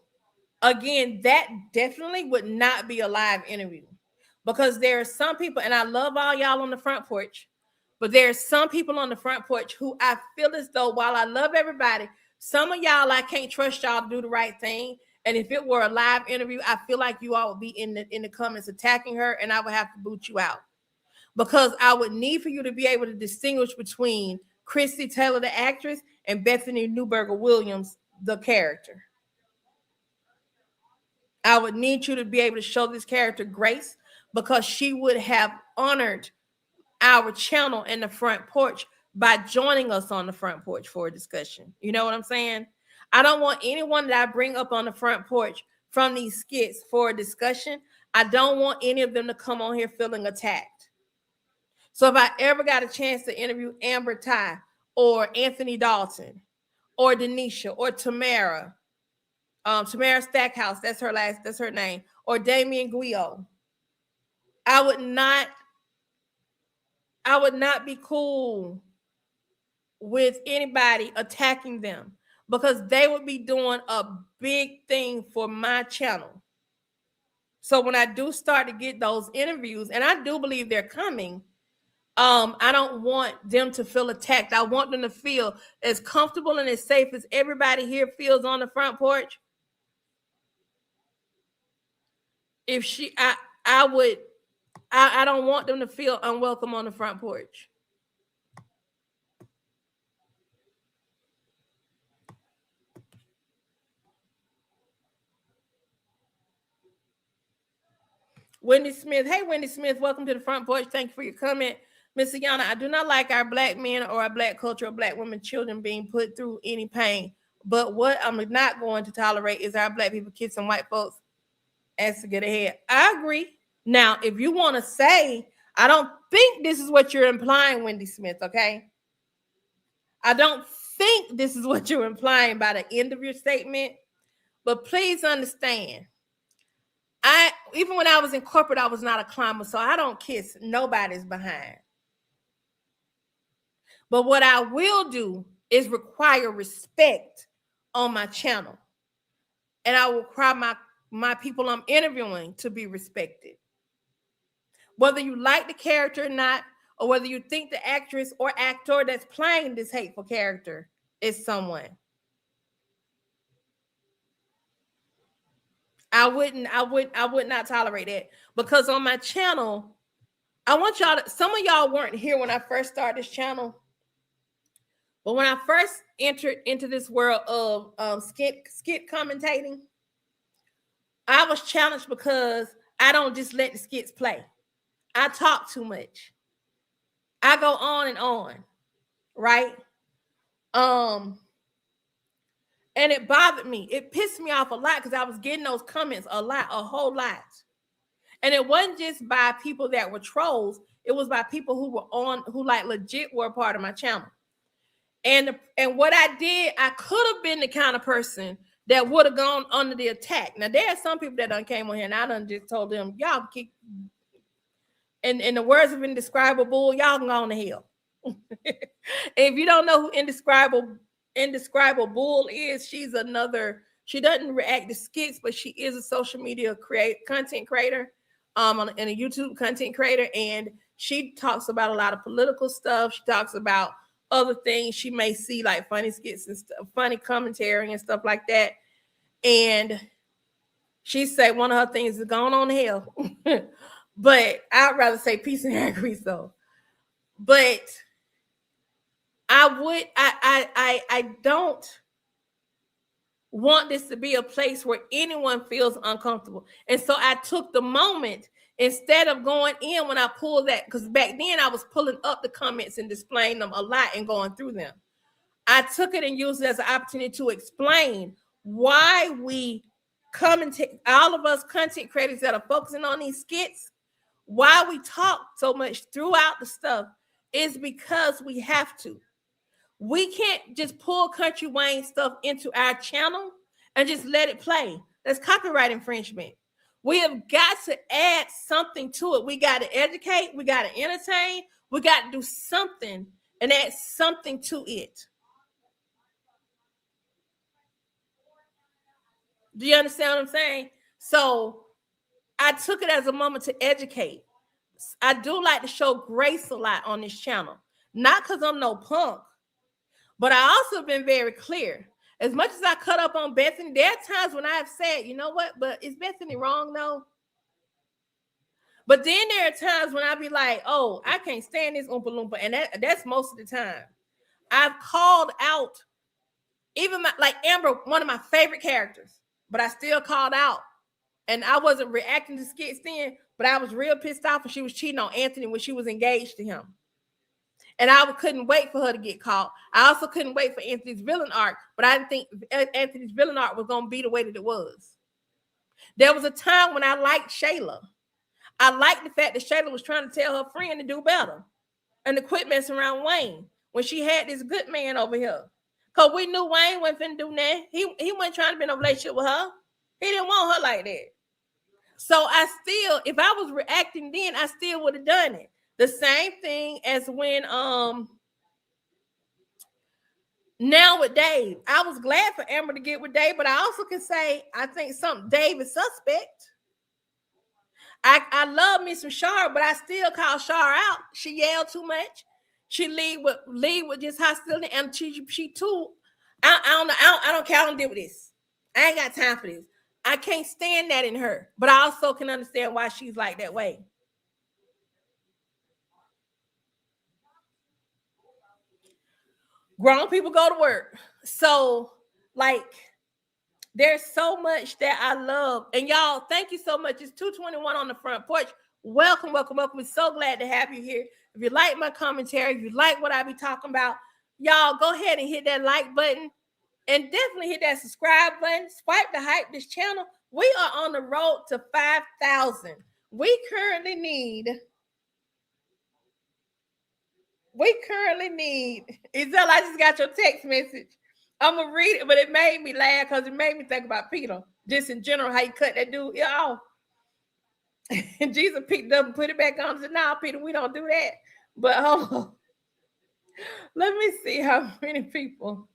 again, that definitely would not be a live interview because there are some people, and I love all y'all on the front porch, but there are some people on the front porch who I feel as though, while I love everybody, some of y'all, I can't trust y'all to do the right thing. And if it were a live interview, I feel like you all would be in the comments attacking her, and I would have to boot you out because I would need for you to be able to distinguish between Christy Taylor, the actress, and Bethany Newberger Williams, the character. I would need you to be able to show this character grace because she would have honored our channel in the front porch by joining us on the front porch for a discussion. You know what I'm saying? I don't want anyone that I bring up on the front porch from these skits for a discussion. I don't want any of them to come on here feeling attacked. So if I ever got a chance to interview Amber Ty or Anthony Dalton or Denisha or Tamara Stackhouse, that's her name, or Damian Guio, I would not be cool with anybody attacking them because they would be doing a big thing for my channel. So when I do start to get those interviews, and I do believe they're coming, I don't want them to feel attacked. I want them to feel as comfortable and as safe as everybody here feels on the front porch. If I don't want them to feel unwelcome on the front porch. Wendy Smith. Hey, Wendy Smith, welcome to the front porch. Thank you for your comment. Miss Yana, I do not like our black men or our black culture or black women, children being put through any pain. But what I'm not going to tolerate is our black people kissing white folks as to get ahead. I agree. Now, if you want to say, I don't think this is what you're implying, Wendy Smith, okay? I don't think this is what you're implying by the end of your statement, but please understand, even when I was in corporate, I was not a climber, so I don't kiss nobody's behind. But what I will do is require respect on my channel. And I will require my people I'm interviewing to be respected. Whether you like the character or not, or whether you think the actress or actor that's playing this hateful character is someone. I would not tolerate that because on my channel, I want y'all to, some of y'all weren't here when I first started this channel, but when I first entered into this world of skit commentating, I was challenged because I don't just let the skits play. I talk too much. I go on and on, right? And it bothered me. It pissed me off a lot because I was getting those comments a lot, a whole lot. And it wasn't just by people that were trolls. It was by people who were on, who like legit were a part of my channel. And what I did, I could have been the kind of person that would have gone under the attack. Now, there are some people that done came on here and I done just told them, y'all keep, in the words of Indescribable, y'all can go on to hell. If you don't know who Indescribable Bull is, she's another, she doesn't react to skits, but she is a social media content creator, and a YouTube content creator. And she talks about a lot of political stuff. She talks about other things she may see, like funny skits and stuff, funny commentary and stuff like that. And she said one of her things is going on hell. But I'd rather say peace and hair grease though. But I don't want this to be a place where anyone feels uncomfortable. And so I took the moment, instead of going in when I pulled that, because back then I was pulling up the comments and displaying them a lot and going through them. I took it and used it as an opportunity to explain why we all of us content creators that are focusing on these skits, why we talk so much throughout the stuff is because we have to. We can't just pull Country Wayne stuff into our channel and just let it play. That's copyright infringement. We have got to add something to it. We got to educate. We got to entertain. We got to do something and add something to it. Do you understand what I'm saying? So I took it as a moment to educate. I do like to show grace a lot on this channel. Not because I'm no punk, but I also been very clear. As much as I cut up on Bethany, there are times when I've said, you know what, but is Bethany wrong though? But then there are times when I be like, oh, I can't stand this Oompa Loompa. And that's most of the time. I've called out, even like Amber, one of my favorite characters, but I still called out. And I wasn't reacting to skits then, but I was real pissed off when she was cheating on Anthony when she was engaged to him. And I couldn't wait for her to get caught. I also couldn't wait for Anthony's villain arc, but I didn't think Anthony's villain arc was going to be the way that it was. There was a time when I liked Shayla. I liked the fact that Shayla was trying to tell her friend to do better and to quit messing around Wayne when she had this good man over here. Because we knew Wayne wasn't finna do that. He wasn't trying to be in a relationship with her. He didn't want her like that. So I still, if I was reacting then, I still would have done it. The same thing as when now with Dave. I was glad for Amber to get with Dave, but I also can say I think Dave is suspect. I love me some Shar, but I still call Shar out. She yelled too much. She lead with just hostility, and she too. I don't care. I don't deal with this. I ain't got time for this. I can't stand that in her, but I also can understand why she's like that way. Grown people go to work. So, like, there's so much that I love. And y'all, thank you so much. It's 221 on the front porch. Welcome, welcome, welcome. We're so glad to have you here. If you like my commentary, if you like what I be talking about, y'all go ahead and hit that like button and definitely hit that subscribe button. Swipe to hype this channel. We are on the road to 5,000. We currently need, Isel, I just got your text message. I'm going to read it, but it made me laugh because it made me think about Peter. Just in general, how you cut that dude off. And Jesus picked it up and put it back on and said, no, Peter, we don't do that. But hold on. Let me see how many people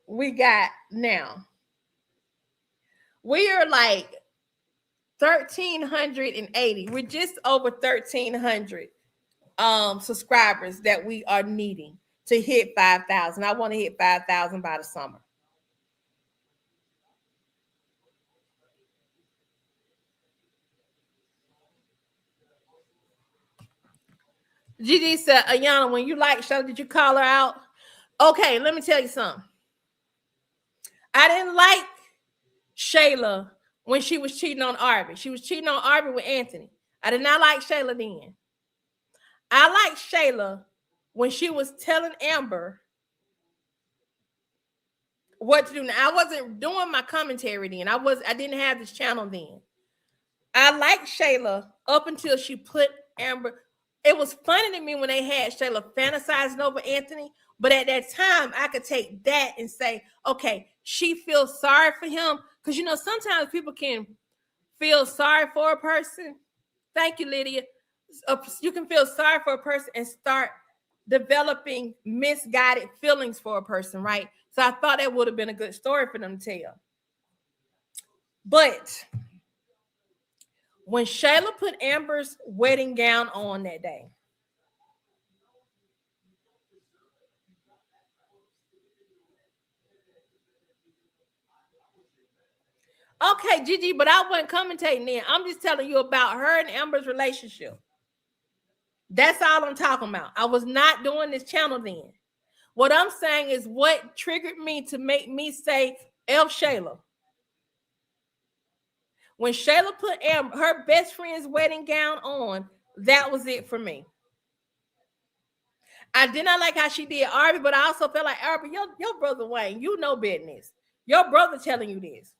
we got now. We are like 1,380. We're just over 1,300 subscribers that we are needing to hit 5,000. I want to hit 5,000 by the summer. Gigi said, Ayana, when you like Shayla, did you call her out? Okay, let me tell you something. I didn't like Shayla when she was cheating on Arby. She was cheating on Arby with Anthony. I did not like Shayla then. I liked Shayla when she was telling Amber what to do. Now, I wasn't doing my commentary then. I didn't have this channel then. I liked Shayla up until she put Amber. It was funny to me when they had Shayla fantasizing over Anthony, but at that time I could take that and say, okay, she feels sorry for him. Because you know, sometimes people can feel sorry for a person. Thank you, Lydia. You can feel sorry for a person and start developing misguided feelings for a person, right? So I thought that would have been a good story for them to tell. But when Shayla put Amber's wedding gown on that day, okay, Gigi, but I wasn't commentating then. I'm just telling you about her and Amber's relationship. That's all I'm talking about. I was not doing this channel then. What I'm saying is what triggered me to make me say F Shayla. When Shayla put her best friend's wedding gown on, that was it for me. I did not like how she did Arby, but I also felt like Arby, your brother Wayne, you know business. Your brother telling you this.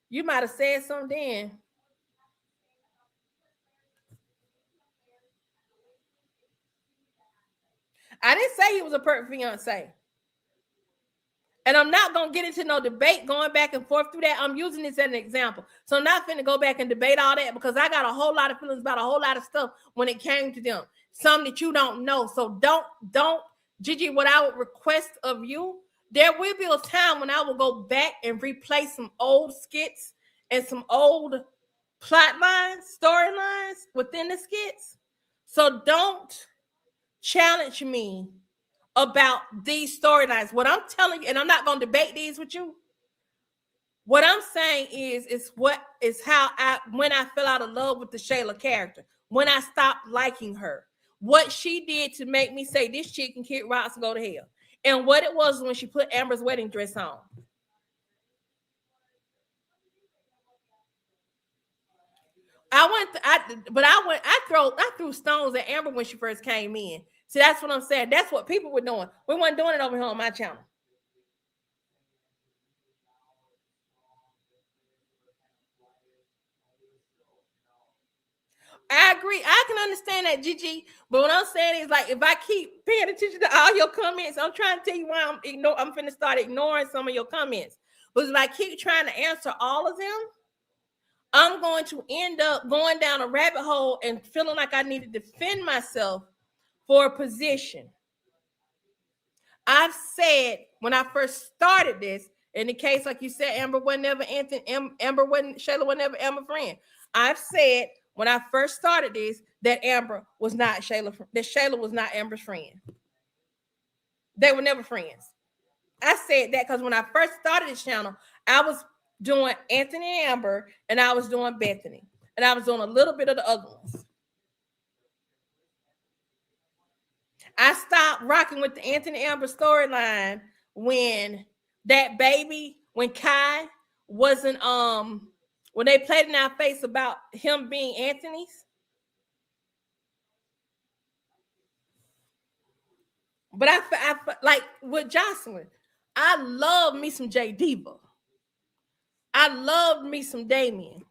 You might have said something then. I didn't say he was a perfect fiance. And I'm not going to get into no debate going back and forth through that. I'm using this as an example. So I'm not finna go back and debate all that because I got a whole lot of feelings about a whole lot of stuff when it came to them. Some that you don't know. So don't, Gigi, what I would request of you, there will be a time when I will go back and replay some old skits and some old plot lines, storylines within the skits. So don't challenge me about these storylines. What I'm telling you, and I'm not going to debate these with you. What I'm saying is what is how when I fell out of love with the Shayla character, when I stopped liking her, what she did to make me say this chick can kick rocks and go to hell, and what it was when she put Amber's wedding dress on. I threw stones at Amber when she first came in. See, that's what I'm saying. That's what people were doing. We weren't doing it over here on my channel. I agree. I can understand that, Gigi. But what I'm saying is, like, if I keep paying attention to all your comments, I'm trying to tell you why I'm finna start ignoring some of your comments. But if I keep trying to answer all of them, I'm going to end up going down a rabbit hole and feeling like I need to defend myself for a position. I've said when I first started this, in the case, like you said, Amber wasn't never Anthony, Amber wasn't, Shayla was never Amber's friend. I've said when I first started this that Amber was not Shayla, that Shayla was not Amber's friend. They were never friends. I said that because when I first started this channel, I was doing Anthony and Amber, and I was doing Bethany, and I was doing a little bit of the other ones. I stopped rocking with the Anthony Amber storyline when when Kai wasn't when they played in our face about him being Anthony's. But I like with Jocelyn, I love me some J Diva. I loved me some Damien,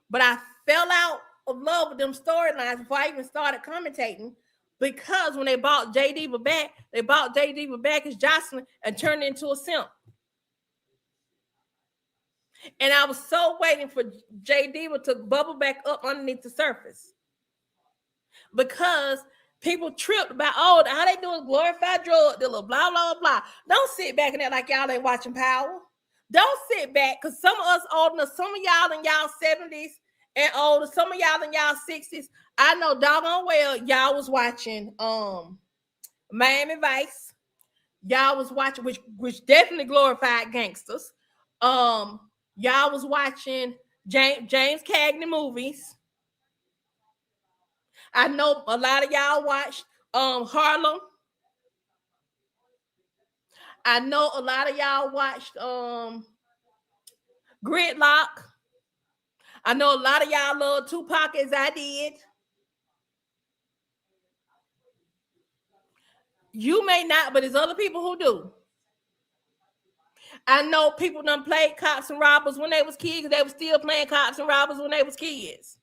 but I fell out of love with them storylines before I even started commentating. Because when they bought J Diva back, they bought J Diva back as Jocelyn and turned it into a simp. And I was so waiting for J Diva to bubble back up underneath the surface. Because people tripped about, oh, how they doing glorified drug dealer, blah, blah, blah. Don't sit back and act like y'all ain't watching Power. Don't sit back, because some of us older, some of y'all in y'all 70s and older, some of y'all in y'all 60s. I know doggone well y'all was watching Miami Vice. Y'all was watching, which definitely glorified gangsters. Y'all was watching James Cagney movies. I know a lot of y'all watched Harlem. I know a lot of y'all watched Gridlock. I know a lot of y'all love Tupac as I did. You may not, but there's other people who do. I know people done played cops and robbers when they was kids. They were still playing cops and robbers when they was kids.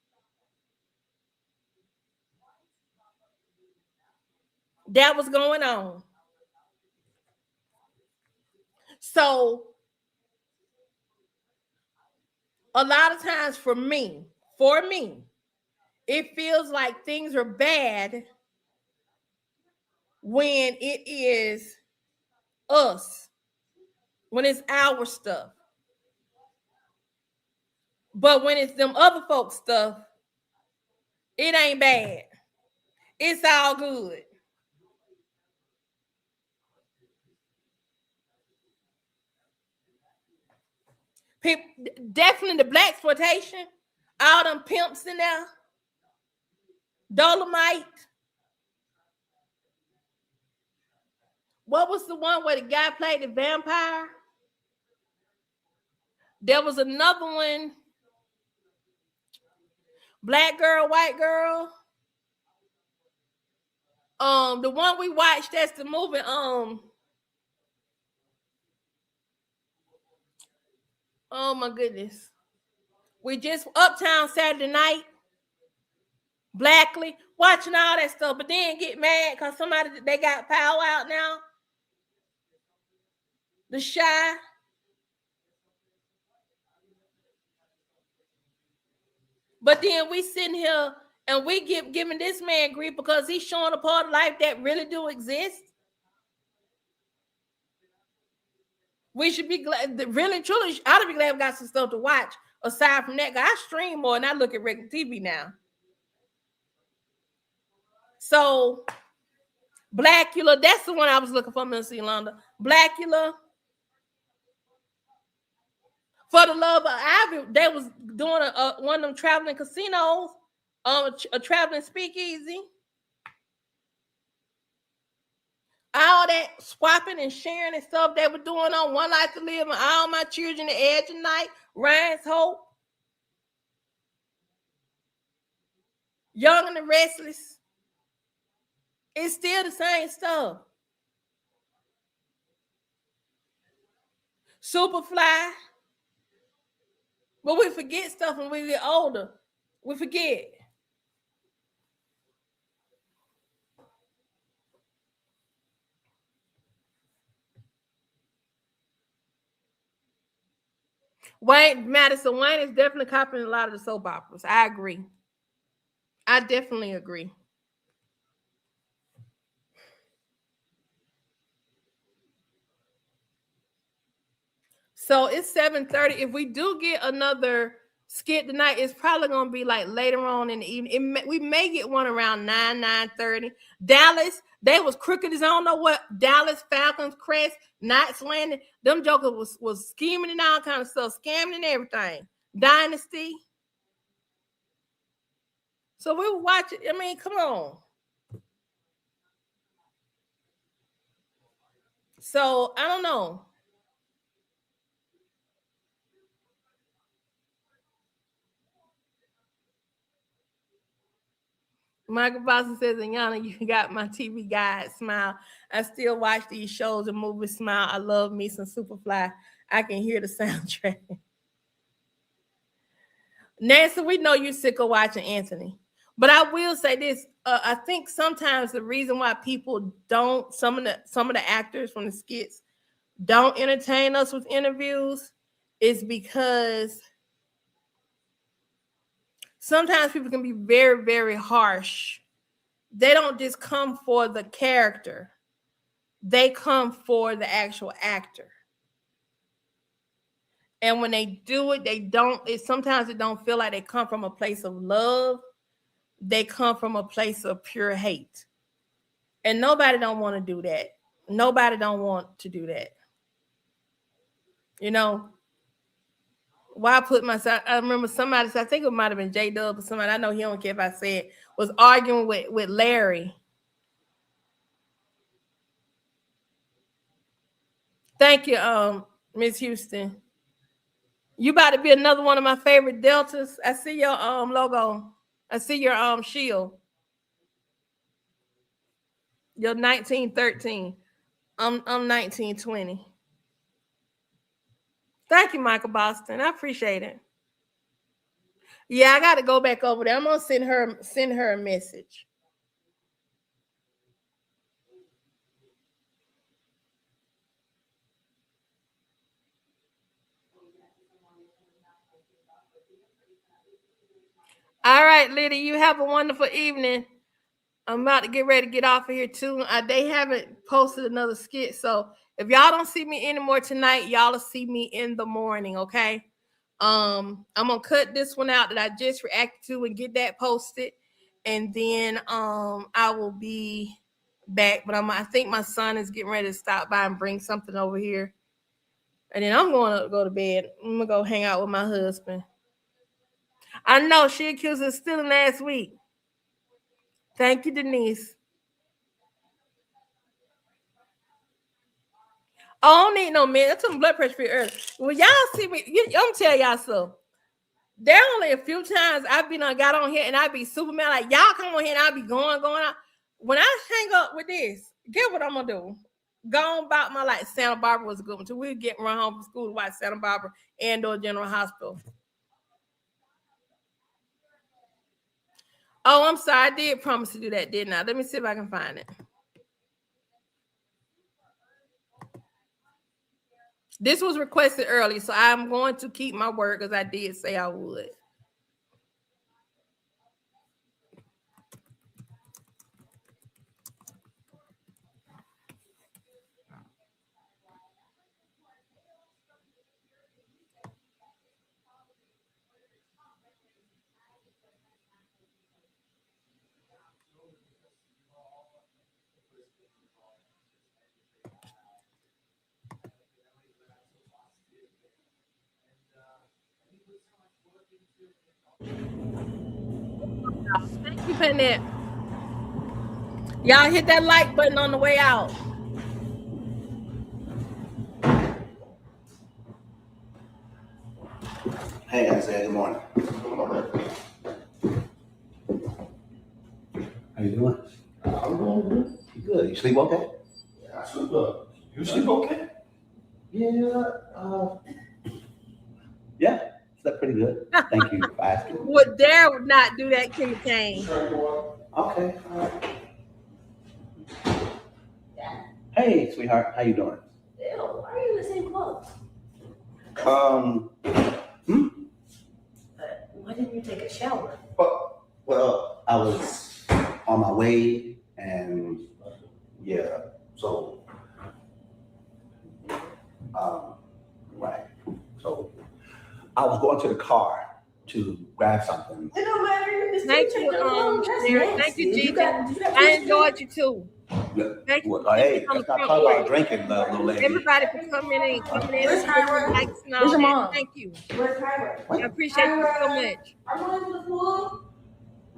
That was going on. So a lot of times for me, it feels like things are bad when it is us, when it's our stuff. But when it's them other folks' stuff, it ain't bad. It's all good. People, definitely the black exploitation, all them pimps in there, Dolomite. What was the one where the guy played the vampire? There was another one, black girl, white girl. The one we watched, that's the movie. Oh my goodness. We just Uptown Saturday Night, Blackley, watching all that stuff, but then get mad because somebody they got power out now. The Shy. But then we sitting here and we giving this man grief because he's showing a part of life that really do exist. We should be glad, really, truly, I ought to be glad we got some stuff to watch aside from that. I stream more and I look at regular TV now. So, Blackula, that's the one I was looking for, Miss Yolanda. Blackula. For the Love of Ivy, they was doing one of them traveling casinos, a traveling speakeasy. All that swapping and sharing and stuff they were doing on One Life to Live and All My Children, The Edge of Night, Ryan's Hope, Young and the Restless. It's still the same stuff. Superfly. But we forget stuff when we get older. We forget. Madison Wayne is definitely copying a lot of the soap operas. I agree. I definitely agree. So it's 7:30. If we do get another skit tonight, it's probably gonna be like later on in the evening. We may get one around 9:30. Dallas, they was crooked as I don't know what. Dallas, Falcons, Crest, Knights Landing. Them jokers was scheming and all kind of stuff, scamming and everything. Dynasty. So we were watching. I mean, come on. So I don't know. Michael Boston says, Yana, you got my TV guide, smile. I still watch these shows and movies, smile. I love me some Superfly. I can hear the soundtrack. Nancy, we know you're sick of watching Anthony. But I will say this. I think sometimes the reason why people don't, some of the actors from the skits don't entertain us with interviews is because sometimes people can be very, very harsh. They don't just come for the character. They come for the actual actor. And when they do it, sometimes it don't feel like they come from a place of love. They come from a place of pure hate. And nobody don't want to do that. Nobody don't want to do that. You know, why put myself, I remember somebody, I think it might have been J-Dub or somebody, I know he don't care if I say it, was arguing with Larry. Thank you, Miss Houston. You about to be another one of my favorite Deltas. I see your logo. I see your shield. You're 1913. I'm 1920. Thank you, Michael Boston. I appreciate it. Yeah, I got to go back over there. I'm gonna send her a message. All right, Lydia, you have a wonderful evening. I'm about to get ready to get off of here too. They haven't posted another skit, so if y'all don't see me anymore tonight, y'all will see me in the morning. Okay. I'm gonna cut this one out that I just reacted to and get that posted, and then I will be back. But I think my son is getting ready to stop by and bring something over here, and then I'm going to go to bed. I'm gonna go hang out with my husband. I know she accused us of stealing last week. Thank you, Denise. Oh, I don't need no man. I took my blood pressure for you earlier. When y'all see me, I'm gonna tell y'all something. There are only a few times I've been got on here and I be Superman. Like y'all come on here and I be going out. When I hang up with this, get what I'm gonna do. Go on about my life. Santa Barbara was a good one too. We get run home from school to watch Santa Barbara and or General Hospital. Oh, I'm sorry. I did promise to do that, didn't I? Let me see if I can find it. This was requested early, so I'm going to keep my word because I did say I would. Thank you, Penette. Y'all hit that like button on the way out. Hey, Isaiah, good morning. How you doing? I'm doing good. You good? You sleep okay? Yeah, I sleep good. You sleep okay? Yeah, slept pretty good. Thank you for asking. Would dare not do that, Kimmy Kane. Okay, all right. Hey, sweetheart, how you doing? Ew, why are you in the same clothes? Why didn't you take a shower? Well, I was on my way, and yeah, so right. So I was going to the car to grab something. It don't matter. Thank you, Sharon. Thank you, Gigi. I enjoyed you too. Thank you. Hey, let's not talk about drinking, little lady. Everybody for coming in. Where's Kyra? Likes and all Where's your that. mom? Thank you. Where's Kyra? I appreciate you so much. I'm going to the pool.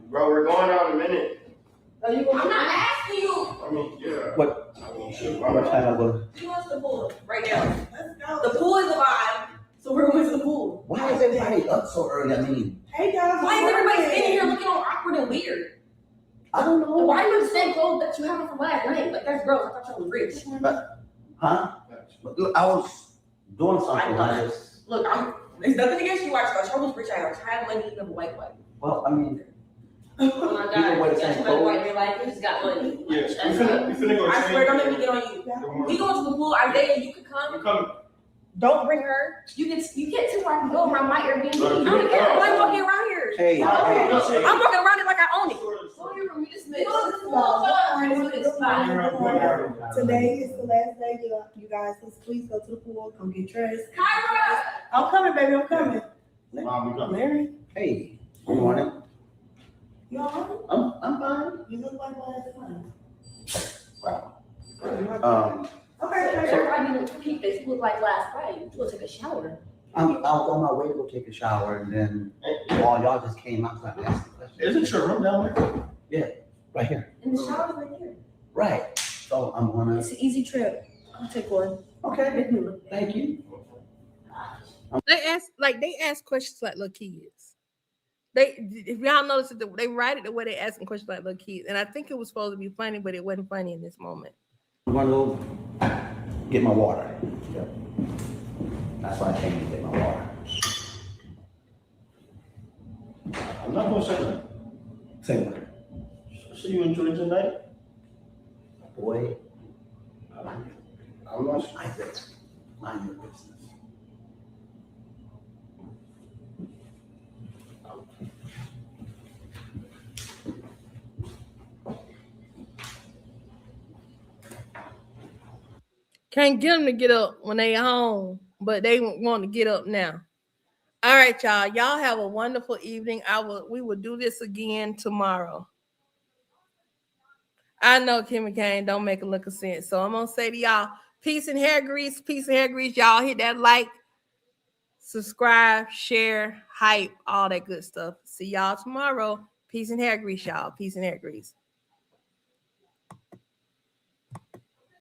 Bro, we're going out in a minute. Are you going? I'm not asking you. I mean, yeah. What? I mean, shit, How much time I go? He wants the pool right now. Let's go. The pool is a vibe, so we're going to the pool. Why is everybody up so early? I mean, Hey guys, why is everybody standing here looking all awkward and weird? I don't know. Why are you in the same clothes that you have from last night? Like that's gross. I thought you were rich. Huh? Look, I was doing something. Look, there's nothing against you. I show those rich I have money, you have a white wife. Well, I mean, Oh my People wear the God, same you got clothes. white in your life. You just got money. Yes, That's we finna go I change. swear, don't let me get on you. We going to the pool. Isaiah, you can come. I'm coming. Don't bring her. You can't see where I can go around my Airbnb. Look, I don't care. I'm walking around here. hey, I'm walking around it like I own it. Go to your room. You just missed. It's fine. Today is the last day, you guys. Let's please go to the pool. Come get dressed. Kyra! I'm coming, baby. I'm coming. Mom, we coming. Larry, hey, good morning. you all right? I'm fine. You look like last time. Wow. Okay, Everybody keep this. You look like last Friday. You go take a shower. I was on my way to go take a shower, and then while y'all just came out, so I asked the question. Isn't your room down there? Right here. And the shower's right here. Right. So I'm gonna. It's an easy trip. I'll take one. Okay. Thank you. They ask questions like little kids. if y'all notice it, they write it the way they asking questions like little kids, and I think it was supposed to be funny, but it wasn't funny in this moment. I'm gonna go get my water. Yep. That's why I came to get my water. I'm not gonna say that. Say what? See you enjoy tonight. Boy, I'm not. I think mind your business. Can't get them to get up when they home, but they want to get up now. All right, y'all. Y'all have a wonderful evening. We will do this again tomorrow. I know Kimmy Kane don't make a look of sense. So I'm gonna say to y'all, peace and hair grease, peace and hair grease. Y'all hit that like, subscribe, share, hype, all that good stuff. See y'all tomorrow. Peace and hair grease, y'all. Peace and hair grease.